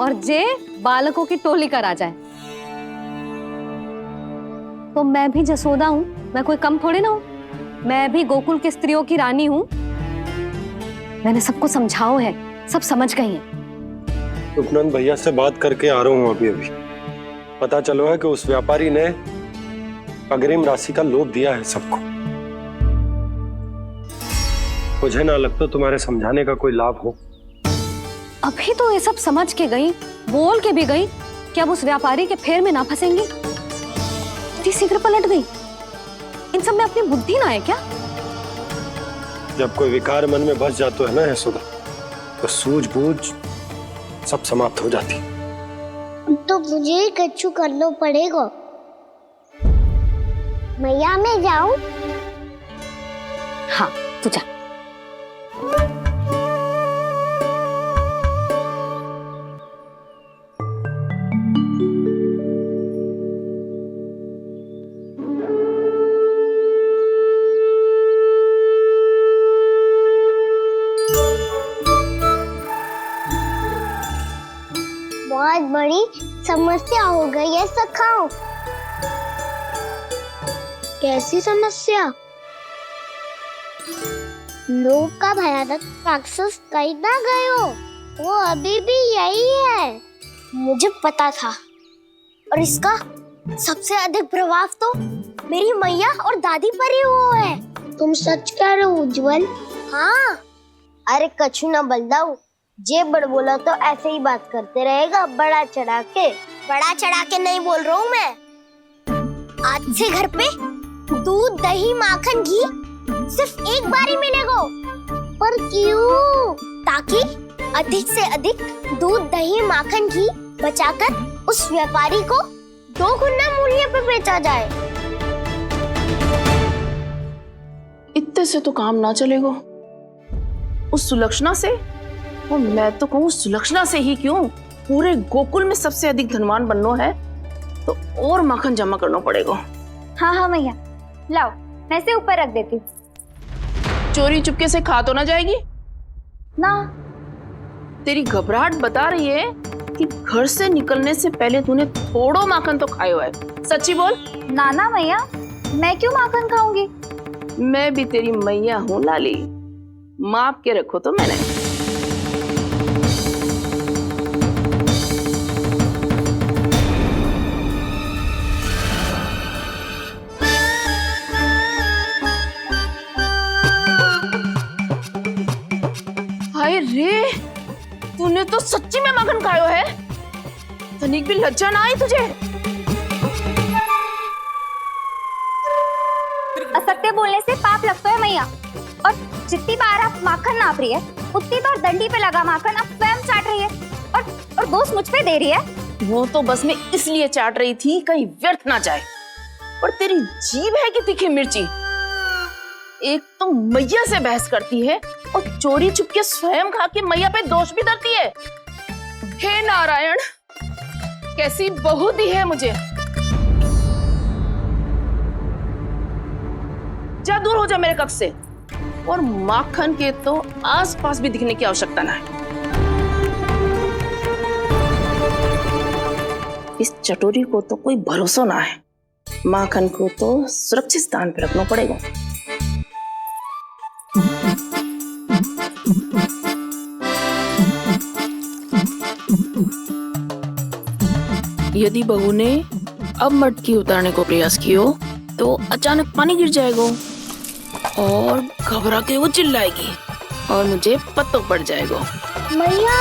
और जे बालकों की टोली का राजा है, तो मैं भी जसोदा हूँ। मैं कोई कम थोड़े ना हूँ, मैं भी गोकुल के स्त्रियों की रानी हूँ। मैंने सबको समझाओ है, सब समझ गई हैं। उपनंद भैया से बात करके आ रहा हूँ अभी। पता चलो है कि उस व्यापारी ने अग्रिम राशि का लोभ दिया है सबको। मुझे ना लगता तुम्हारे समझाने का कोई लाभ हो। अभी तो ये सब समझ के गई, बोल के भी गई कि अब उस व्यापारी के फेर में ना फंसेंगी। इतनी शीघ्र पलट गई। इन सब में अपनी बुद्धि ना है क्या? जब कोई विकार मन में बस जाता है ना यशोदा, तो सूझबूझ सब समाप्त हो जाती। तो मुझे ही कच्चू करना पड़ेगा। मैया मैं जाऊं? हाँ तू जा। बहुत बड़ी समस्या हो गई है सखाओ। कैसी समस्या? लोग का भयानक राक्षस कहीं ना गए हो, वो अभी भी यही है। मुझे पता था, और इसका सबसे अधिक प्रभाव तो मेरी मैया और दादी पर ही हुआ है। तुम सच कह रहे हो उज्जवल? हाँ। अरे कछु ना बलदाऊ, जे बड़ बोला तो ऐसे ही बात करते रहेगा बड़ा चढ़ा के। बड़ा चढ़ा के नहीं बोल रहा हूँ मैं। आज से घर पे दूध दही माखन घी सिर्फ एक बार ही मिलेगा। पर क्यों? ताकि अधिक से अधिक दूध दही माखन घी बचाकर उस व्यापारी को 2 गुना मूल्य पे बेचा जाए। इतने से तो काम ना चलेगा। उस सुलक्षणा से, और मैं तो कहूँ सुलक्षणा से ही क्यों, पूरे गोकुल में सबसे अधिक धनवान बनना है तो और माखन जमा करना पड़ेगा। हाँ हाँ मैया, लाओ मैं इसे ऊपर रख देती हूँ। चोरी चुपके से खा तो ना जाएगी ना? तेरी घबराहट बता रही है कि घर से निकलने से पहले तूने थोड़ो माखन तो खाया है। सच्ची बोल। ना ना मैया, मैं क्यों माखन खाऊंगी? मैं भी तेरी मैया हूँ लाली, माप के रखो तो मैंने। हाय रे, तूने तो सच्ची में माखन खायो है। तनिक भी लज्जा ना आई तुझे? असत्य बोलने से पाप लगता है मैया, और जितनी बार आप माखन नाप रही है उतनी बार डंडी पे लगा माखन आप स्वयं चाट रही है, और दोष मुझ पे दे रही है। वो तो बस मैं इसलिए चाट रही थी कहीं व्यर्थ ना जाए। और तेरी जीभ है कि तीखी मिर्ची। एक तो मैया से बहस करती है और चोरी चुपके स्वयं खा के मैया पे दोष भी धरती है। हे नारायण, कैसी बहू दी है मुझे। जा, दूर हो जा मेरे कक्ष से। और माखन के तो आसपास भी दिखने की आवश्यकता ना है। इस चटोरी को तो कोई भरोसा ना है। माखन को तो सुरक्षित स्थान पर रखना पड़ेगा। यदि बहू ने अब मटकी उतारने को प्रयास किया तो अचानक पानी गिर जाएगा और घबरा के वो चिल्लाएगी और मुझे पता पड़ जाएगा। मैया,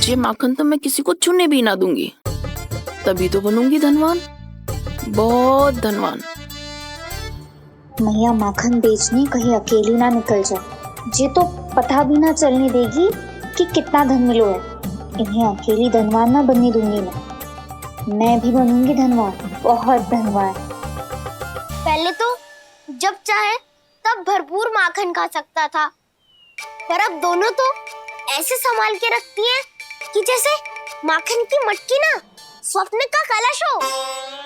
ये माखन तो मैं किसी को छूने भी ना दूंगी, तभी तो बनूंगी धनवान, बहुत धनवान। मैया माखन बेचने कहीं अकेली ना निकल जाए। ये तो पता भी ना चलने देगी कि कितना धन मिलो है। इन्हें अकेली धनवान ना बनने दूंगी मैं भी बनूंगी धनवान, बहुत धनवान। पहले तो जब चाहे तब भरपूर माखन खा सकता था, पर अब दोनों तो ऐसे संभाल के रखती हैं कि जैसे माखन की मटकी ना स्वप्न का कलश हो।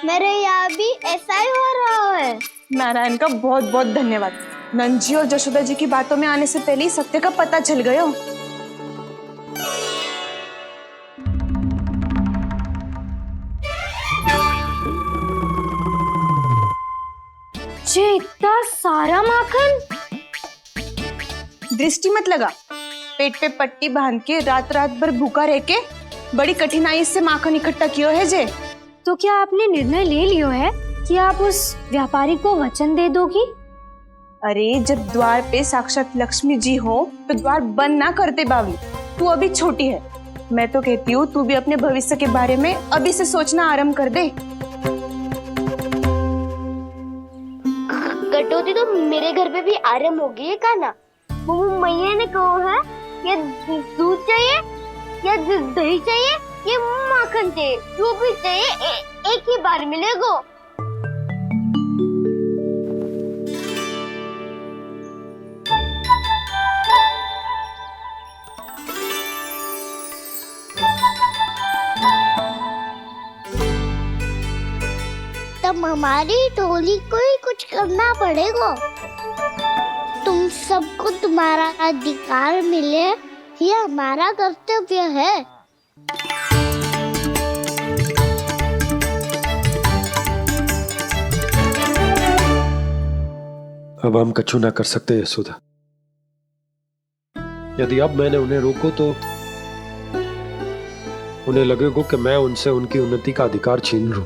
मेरे यहाँ भी ऐसा ही हो रहा है। नारायण का बहुत बहुत धन्यवाद। नंजी और जशोदा जी की बातों में आने से पहले ही सत्य का पता चल गया। ये इतना सारा माखन। दृष्टि मत लगा, पेट पे पट्टी बांध के रात रात भर भूखा रह के बड़ी कठिनाई से माखन इकट्ठा किया है जे। तो क्या आपने निर्णय ले लियो है कि आप उस व्यापारी को वचन दे दोगी? अरे जब द्वार पे साक्षात लक्ष्मी जी हो तो द्वार बंद ना करते बावली। तू अभी छोटी है, मैं तो कहती हूँ तू भी अपने भविष्य के बारे में अभी से सोचना आरंभ कर दे। कटौती तो मेरे घर पे भी आरंभ हो गई है खाना। वो मैया ने कहा है या दूध चाहिए या दही चाहिए या माखन चाहिए, जो भी चाहिए एक ही बार मिलेगा। तब हमारी टोली को ही कुछ करना पड़ेगा। तुम सबको तुम्हारा अधिकार मिले, ये हमारा कर्तव्य है। अब हम कछु ना कर सकते यशोदा। यदि अब मैंने उन्हें रोको तो उन्हें लगेगा कि मैं उनसे उनकी उन्नति का अधिकार छीन लूं।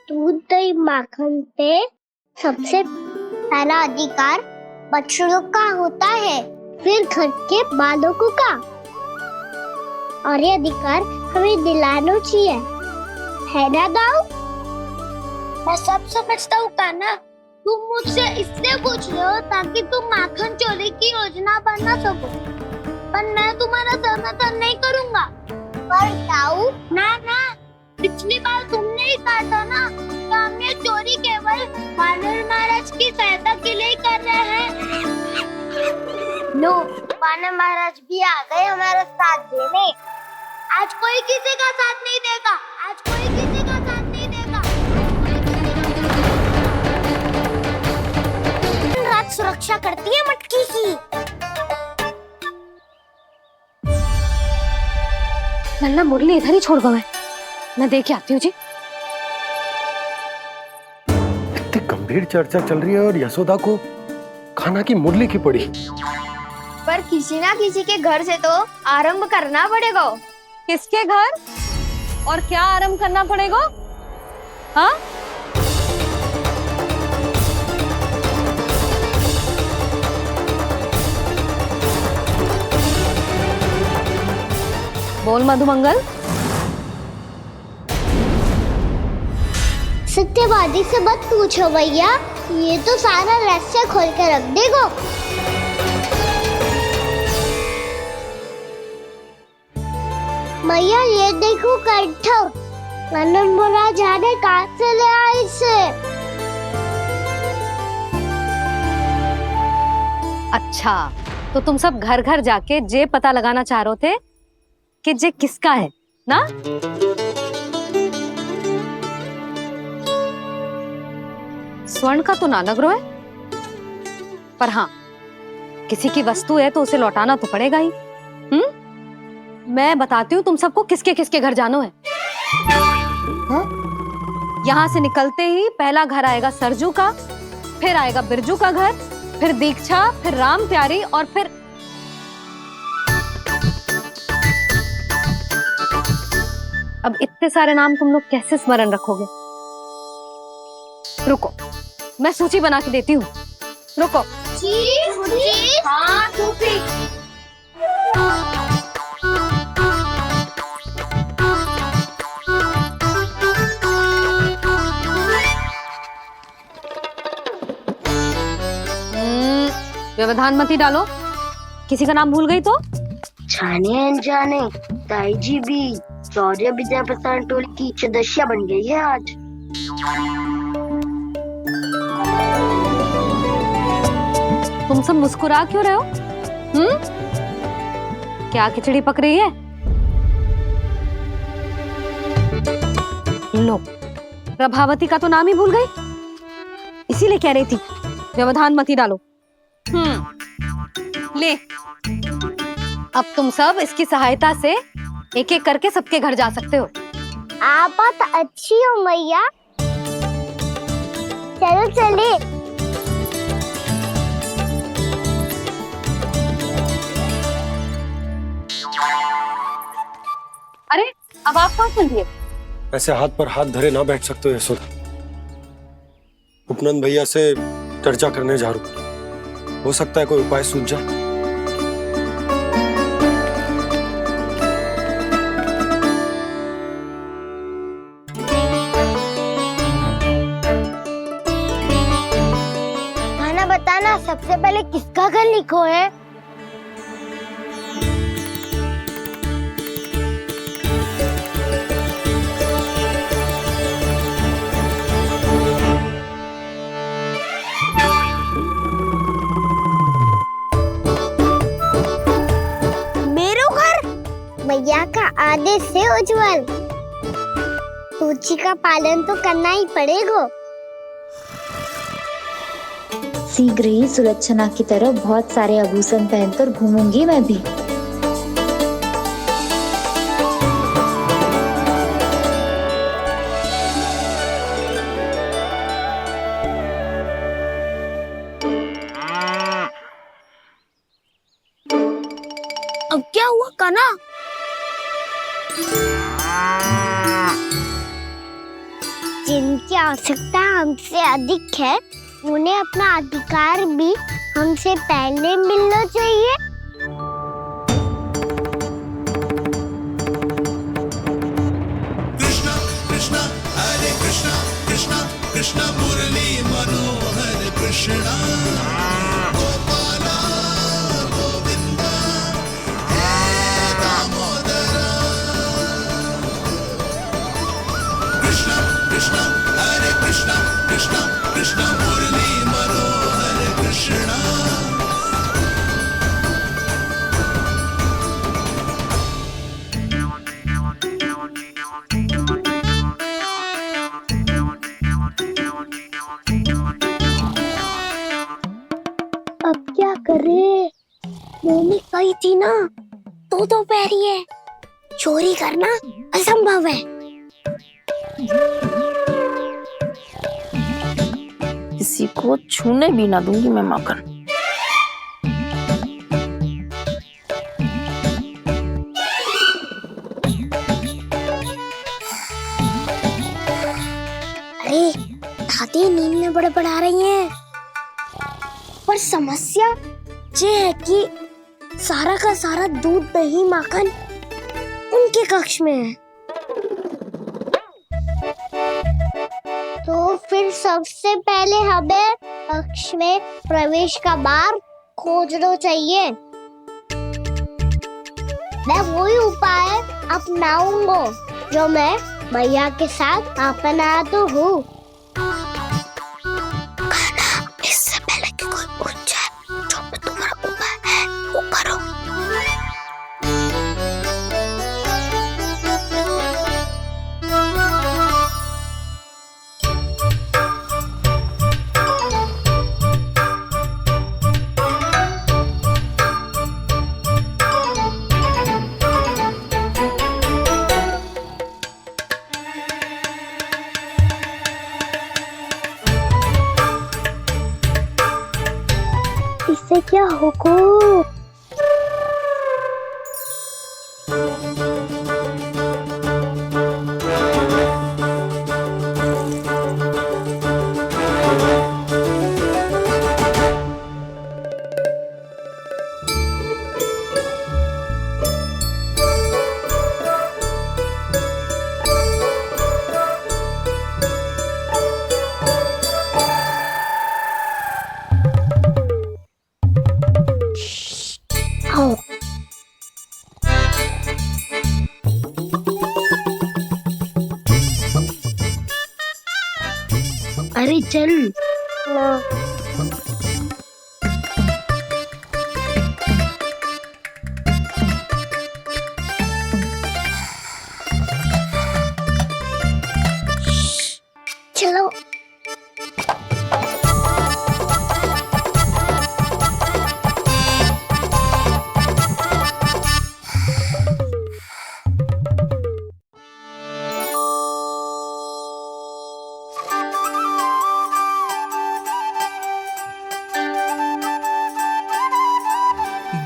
दूध दही माखन पे सबसे पहला अधिकार बच्चों का होता है, फिर घर के बालकों का, और ये अधिकार हमें दिलाना चाहिए, है ना दाऊ? मैं सब समझता हूँ कान्हा, तुम मुझसे इसलिए पूछ रहे हो ताकि तुम माखन चोरी की योजना बना सको, पर मैं तुम्हारा समर्थन नहीं करूँगा। पर दाऊ ना, पिछली बार तुमने ही कहा था ना कि हम ये चोरी केवल वानर महाराज की सहायता के लिए कर रहे हैं। लो, वानर महाराज भी आ गए हमारा साथ देने। आज कोई किसी का साथ नहीं देगा, आज कोई किसी का साथ नहीं देगा। रात सुरक्षा करती है मटकी की। नन्ना मुरली इधर ही छोड़ गए, मैं देख के आती हूँ जी। इतनी गंभीर चर्चा चल रही है और यशोदा को खाना की मुरली की पड़ी। पर किसी ना किसी के घर से तो आरंभ करना पड़ेगा। किसके घर और क्या आरंभ करना पड़ेगा? हाँ, बोल मधुमंगल। सत्यवादी से मत पूछो भैया, ये तो सारा रहस्य खोल के रख देगा। भैया ये देखो कंठक, नंदन बोला जाने कहाँ से ले आए इसे। अच्छा, तो तुम सब घर घर जाके जे पता लगाना चाह रहे थे कि जे किसका है ना? स्वर्ण का तो ना लग रहा है, पर हाँ, किसी की वस्तु है तो उसे लौटाना तो पड़ेगा ही। मैं बताती हूँ तुम सबको किसके किसके घर जाना है। यहाँ से निकलते ही पहला घर आएगा सरजू का, फिर आएगा बिरजू का घर, फिर दीक्षा, फिर राम प्यारी, और फिर अब इतने सारे नाम तुम लोग कैसे स्मरण रखोगे? रुको, मैं सूची बना के देती हूँ। रुको। हाँ, सूची। व्यवधान मत ही डालो, किसी का नाम भूल गई तो? जाने अनजाने ताई जी भी शौर्य विद्या प्रसारण टोली की सदस्य बन गई है आज। तुम सब मुस्कुरा क्यों रहे हो? क्या खिचड़ी पक रही है? लो, प्रभावती का तो नाम ही भूल गई, इसीलिए कह रही थी व्यवधान मत ही डालो। ले, अब तुम सब इसकी सहायता से एक एक करके सबके घर जा सकते हो। आप बात अच्छी हो मैया, चलो चले। अरे, अब आप कहाँ चल दिए? ऐसे हाथ पर हाथ धरे ना बैठ सकते हो यशोदा। उपनंद भैया से चर्चा करने जा रहा हूं, हो सकता है कोई उपाय सूझ जाए। सबसे पहले किसका घर लिखो है? मेरो घर मैया का आदेश से उज्जवल, सूची का पालन तो करना ही पड़ेगा। शीघ्र ही सुलक्षणा की तरह बहुत सारे आभूषण पहनकर घूमूंगी मैं भी। अब क्या हुआ कान्हा? जिनकी आवश्यकता हमसे अधिक है उन्हें अपना अधिकार भी हमसे पहले मिलना चाहिए। कृष्णा कृष्णा हरे कृष्णा कृष्णा कृष्णा मुरली मनोहर कृष्णा गोपाला गोविंदा हे दामोदरा। कृष्णा कृष्णा हरे कृष्णा कृष्णा कृष्णा मुरली मनोहर कृष्णा। अब क्या करे? मैंने कही थी ना, दो पैरी है, चोरी करना असंभव है। किसी को छूने भी ना दूंगी मैं माखन। अरे दादी नींद में बड़बड़ा रही हैं। पर समस्या ये है कि सारा का सारा दूध दही माखन उनके कक्ष में है। तो फिर सबसे पहले हमें कक्ष में प्रवेश का मार्ग खोजना चाहिए। मैं वही उपाय अपनाऊंगा जो मैं मैया के साथ अपनाता हूँ। इससे पहले कि कोई पूछ जाए, जो भी तुम्हारा उपाय है वो करो। इससे क्या होगा? अरे चल ना। चलो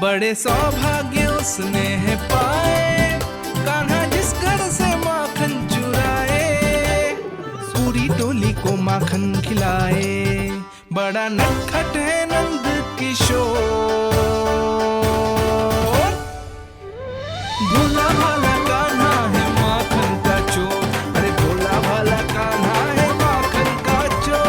बड़े सौभाग्य उसने है पाए, कान्हा जिस घर से माखन चुराए, सूरी टोली को माखन खिलाए। बड़ा नटखट है नंद किशोर, भोला भाला कान्हा है माखन का चोर। अरे भोला भाला कान्हा है माखन का चोर।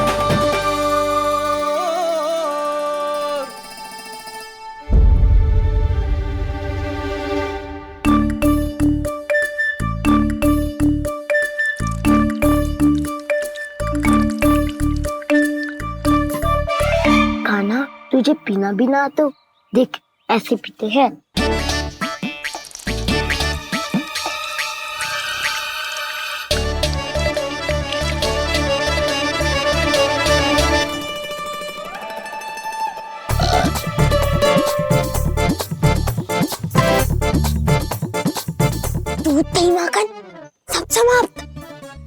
तुझे पीना भी ना तो देख ऐसे पीते हैं। दूध दही माखन सब समाप्त।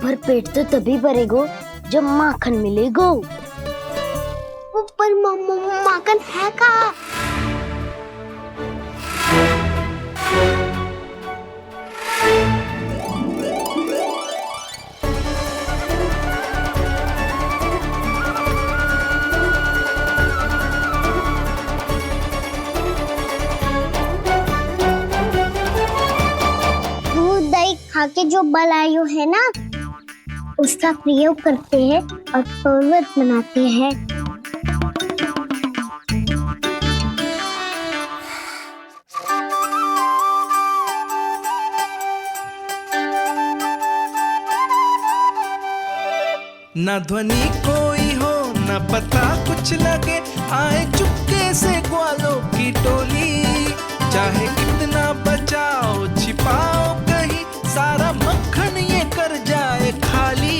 पर पेट तो तभी भरेगो जब माखन मिलेगो। ऊपर माखन है कहाँ? दूध दही खा के जो बलायु है ना उसका प्रयोग करते हैं और पर्वत बनाते हैं। ना ध्वनि कोई हो ना पता कुछ लगे, आए चुपके से ग्वालों की टोली। चाहे कितना बचाओ छिपाओ कहीं, सारा मक्खन ये कर जाए खाली।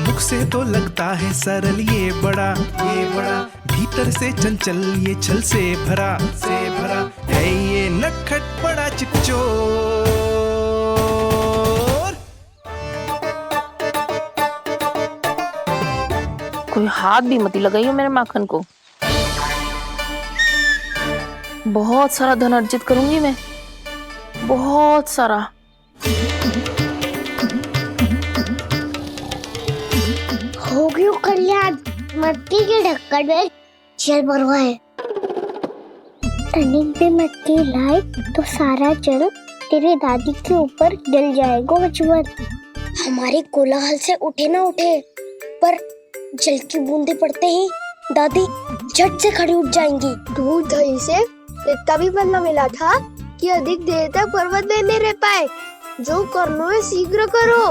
मुख से तो लगता है सरल ये बड़ा भीतर से चंचल ये छल से भरा है ये नटखट बड़ा चिकचोर। कोई हाथ भी मत लगाइयो मेरे माखन को। बहुत सारा धन अर्जित करूंगी मैं, बहुत सारा। हो गयो कल्याण, मट्टी के ढक्कन में जल भरवा है। तनिक भी मट्टी लाए तो सारा जल तेरे दादी के ऊपर डल जाएगा बचवन। हमारे कोलाहल से उठे ना उठे, पर जल की बूंदे पड़ते ही दादी झट से खड़ी उठ जाएंगी। दूध दही से इतना भी बदला मिला था कि अधिक देर तक पर्वत में नहीं रह पाए। जो करना है शीघ्र करो।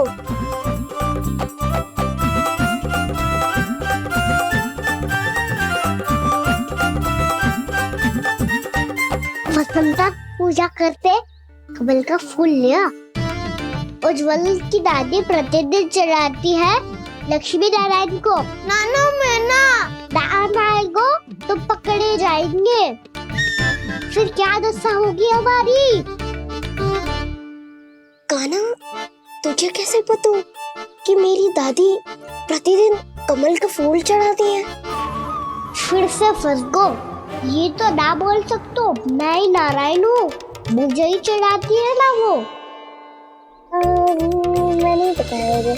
वसंता पूजा करते कमल का फूल लिया। उज्जवल की दादी प्रतिदिन चढ़ाती है लक्ष्मी नारायण को। नाना मैना दान आएगो तो पकड़े जाएंगे। फिर क्या दशा होगी हमारी? कान्हा, तुझे कैसे पता कि मेरी दादी प्रतिदिन कमल का फूल चढ़ाती है? फिर से फंस गो। ये तो ना बोल सकतो, मैं ही नारायण हूँ, मुझे ही चढ़ाती है ना वो। मैं नहीं बताया।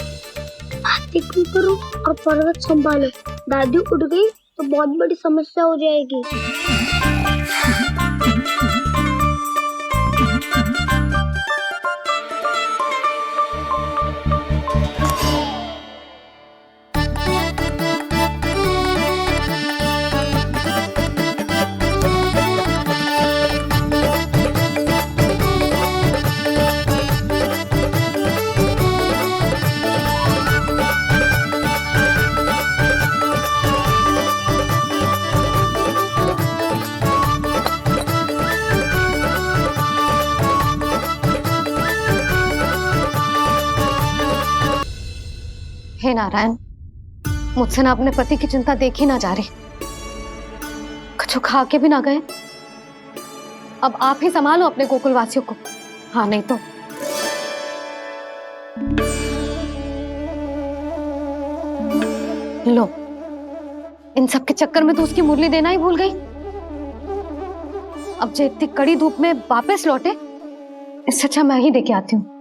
आरती करो और पर्वत संभालो। दादी उठ गई तो बहुत बड़ी समस्या हो जाएगी। हे नारायण, मुझसे ना अपने पति की चिंता देखी ना जा रही, कुछ खा के भी ना गए। अब आप ही संभालो अपने गोकुल वासियों को। हाँ नहीं तो लो, इन सब के चक्कर में तो उसकी मुरली देना ही भूल गई। अब जो इतनी कड़ी धूप में वापस लौटे, इससे अच्छा मैं ही देके आती हूँ।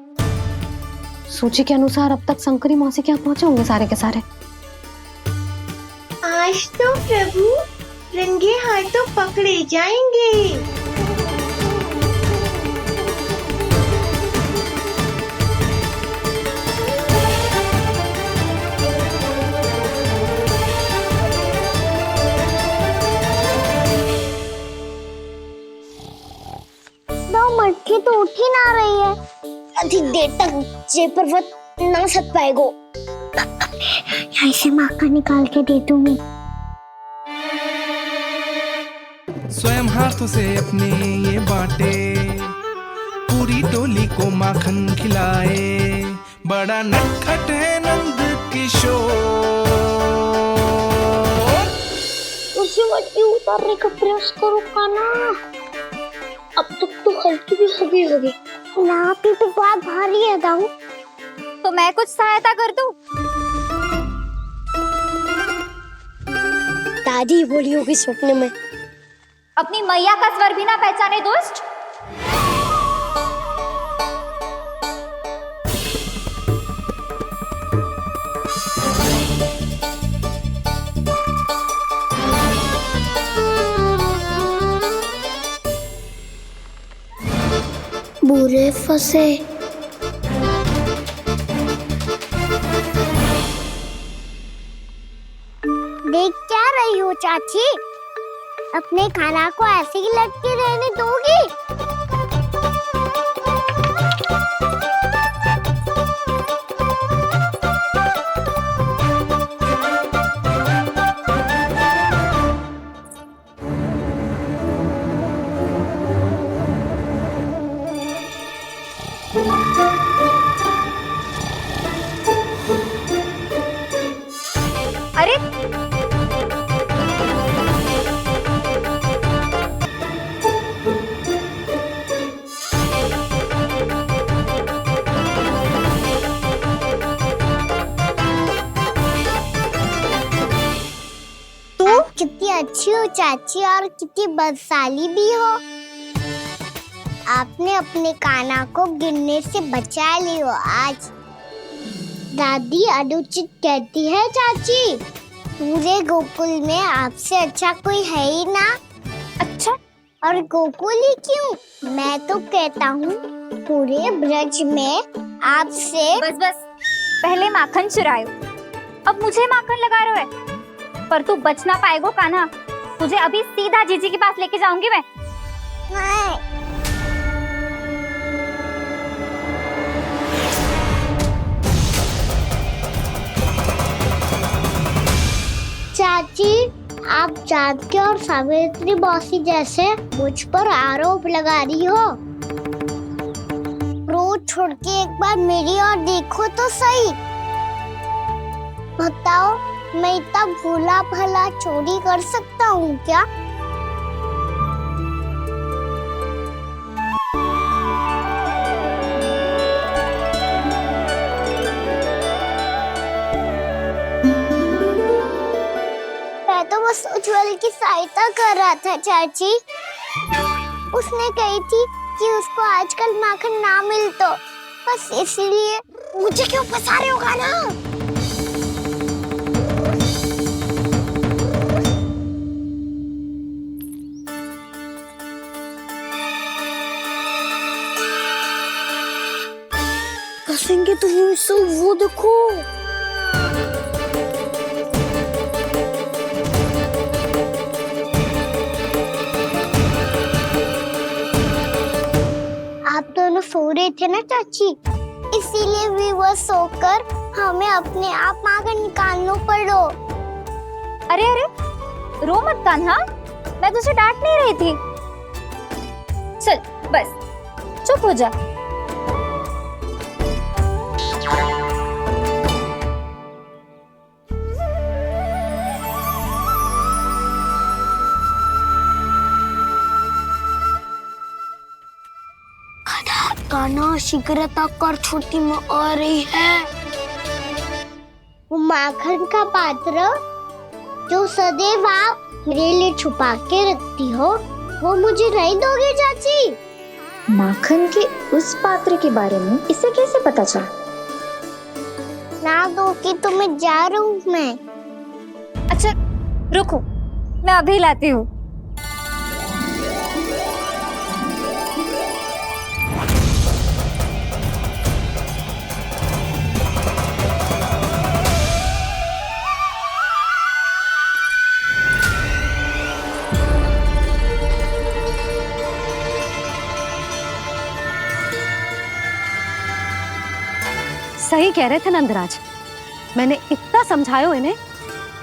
सूची के अनुसार अब तक शंकरी मौसी के यहाँ पहुंचे होंगे सारे के सारे। आज तो प्रभु रंगे हाथों पकड़े जाएंगे। मटकी तो उठ ही ना रही है। अधिक देर तक ये पर्वत ना सक पाएगो। यहाँ से माखन निकाल के दे दूंगी। स्वयं हाथों से अपने ये बाटे, पूरी टोली को माखन खिलाए, बड़ा नटखट है नंद किशोर। उसे वही उतारने का प्रयास करो कान्हा, अब तक तो हल्की भी होगी। ना भी तो बहुत भारी है दाऊ। तो मैं कुछ सहायता कर दूं? दादी बोली होगी सपने में। अपनी मैया का स्वर भी ना पहचाने दोस्त। बुरे फंसे। देख क्या रही हो चाची? अपने खाना को ऐसे ही लटके रहने दोगी? अरे कितनी अच्छी हो चाची और कितनी बदसाली भी हो। आपने अपने कान्हा को गिरने से बचा ली हो आज। दादी अनुचित कहती है चाची, पूरे गोकुल में आपसे अच्छा कोई है ही ना। अच्छा, और गोकुल ही क्यों, मैं तो कहता हूँ पूरे ब्रज में आपसे। बस पहले माखन चुरायो, अब मुझे माखन लगा रहे हो। पर तू बच ना पाएगो कान्हा, तुझे अभी सीधा जीजी के पास लेके जाऊंगी मैं। चाची, आप जानकी और सावित्री मौसी जैसे मुझ पर आरोप लगा रही हो। रोज छोड़ के एक बार मेरी ओर देखो तो सही। बताओ, मैं इतना भोला भला चोरी कर सकता हूँ क्या? मैं तो बस उज्जवल की सहायता कर रहा था चाची। उसने कही थी कि उसको आजकल माखन ना मिल तो बस इसलिए। मुझे क्यों फंसा रहे हो कान्हा? कसेंगे तो वो देखो। आप दोनों सो रहे थे ना चाची, इसीलिए भी वो सोकर हमें अपने आप माखन निकालना पड़ो। अरे रो मत कान्हा, मैं तुझे डांट नहीं रही थी। चल बस चुप हो जा। कान्हा शीघ्रता कर, छोटी में आ रही है। वो माखन का पात्र जो सदैव आप मेरे लिए छुपा के रखती हो, वो मुझे नहीं दोगे चाची? माखन के उस पात्र के बारे में इसे कैसे पता चला? ना दोगी तो मैं जा रहा हूँ मैं। अच्छा रुको, मैं अभी लाती हूँ। सही कह रहे थे नंदराज, मैंने इतना समझायो इन्हें,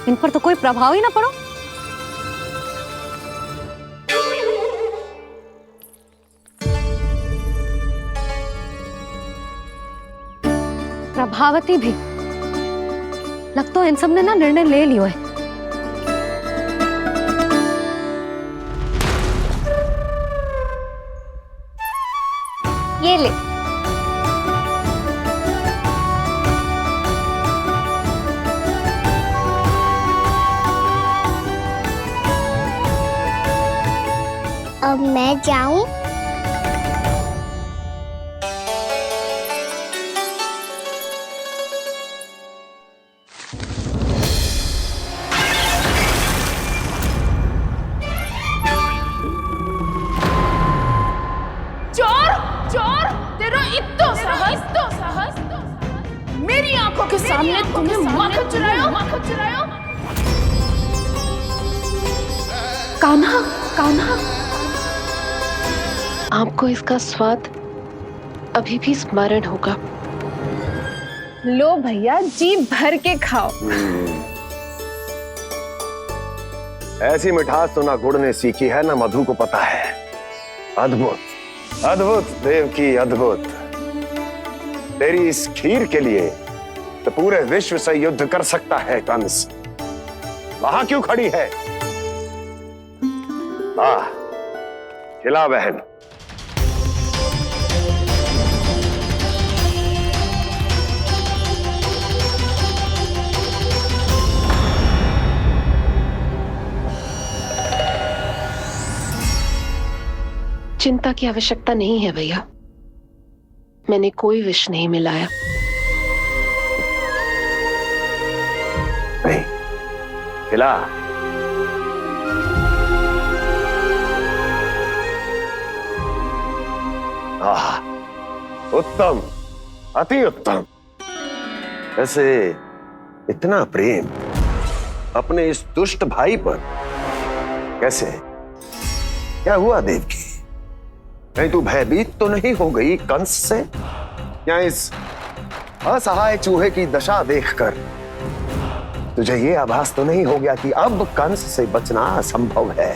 इन पर तो कोई प्रभाव ही ना पड़ो। प्रभावती भी लग तो इन सब ने ना निर्णय ले लियो है। ये ले। अब मैं जाऊं? चोर चोर, तेरा इत्तो साहस, मेरी आंखों के सामने तुमने माखन चुरायो। कान्हा, कान्हा, आपको इसका स्वाद अभी भी स्मरण होगा। लो भैया, जी भर के खाओ। ऐसी मिठास तो ना गुड़ ने सीखी है ना मधु को पता है। अद्भुत, अद्भुत देवकी, अद्भुत। तेरी इस खीर के लिए तो पूरे विश्व से युद्ध कर सकता है कंस। वहां क्यों खड़ी है? खिला बहन। चिंता की आवश्यकता नहीं है भैया, मैंने कोई विष नहीं मिलाया। नहीं, खिला। उत्तम, अति उत्तम। वैसे इतना प्रेम अपने इस दुष्ट भाई पर कैसे? क्या हुआ देवकी? कहीं तू भयभीत तो नहीं हो गई कंस से? या इस असहाय चूहे की दशा देखकर तुझे ये आभास तो नहीं हो गया कि अब कंस से बचना असंभव है?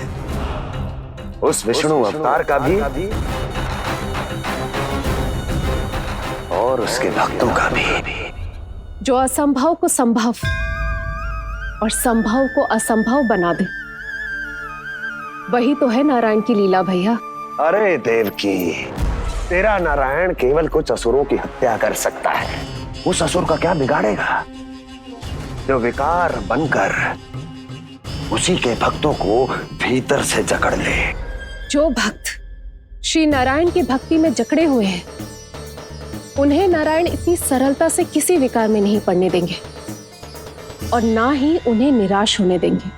उस विष्णु अवतार का भी और उसके भक्तों का भी, जो असंभव को संभव और संभव को असंभव बना दे, वही तो है नारायण की लीला भैया। अरे देवकी, तेरा नारायण केवल कुछ असुरों की हत्या कर सकता है। उस असुर का क्या बिगाड़ेगा जो विकार बनकर उसी के भक्तों को भीतर से जकड़ ले। जो भक्त श्री नारायण की भक्ति में जकड़े हुए हैं, उन्हें नारायण इतनी सरलता से किसी विकार में नहीं पड़ने देंगे और ना ही उन्हें निराश होने देंगे।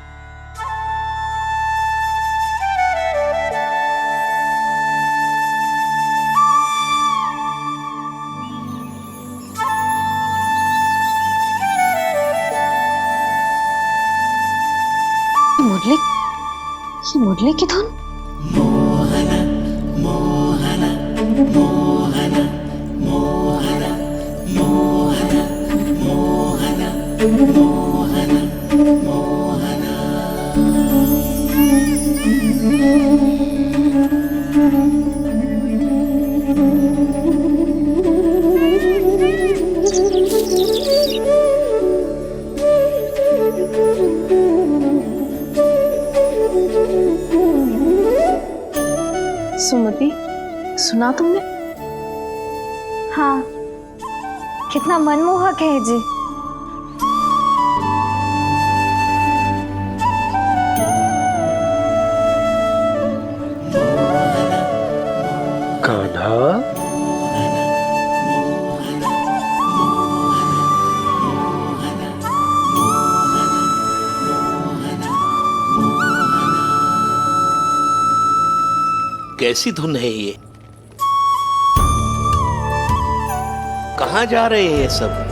मुरली की धुन। मोहन मोहन मोहन मोहन मोहन मोहन मोहन मोहन। सुमति, सुना तुमने? हाँ, कितना मनमोहक है जी। कान्हा, कैसी धुन है ये? कहाँ जा रहे हैं ये सब?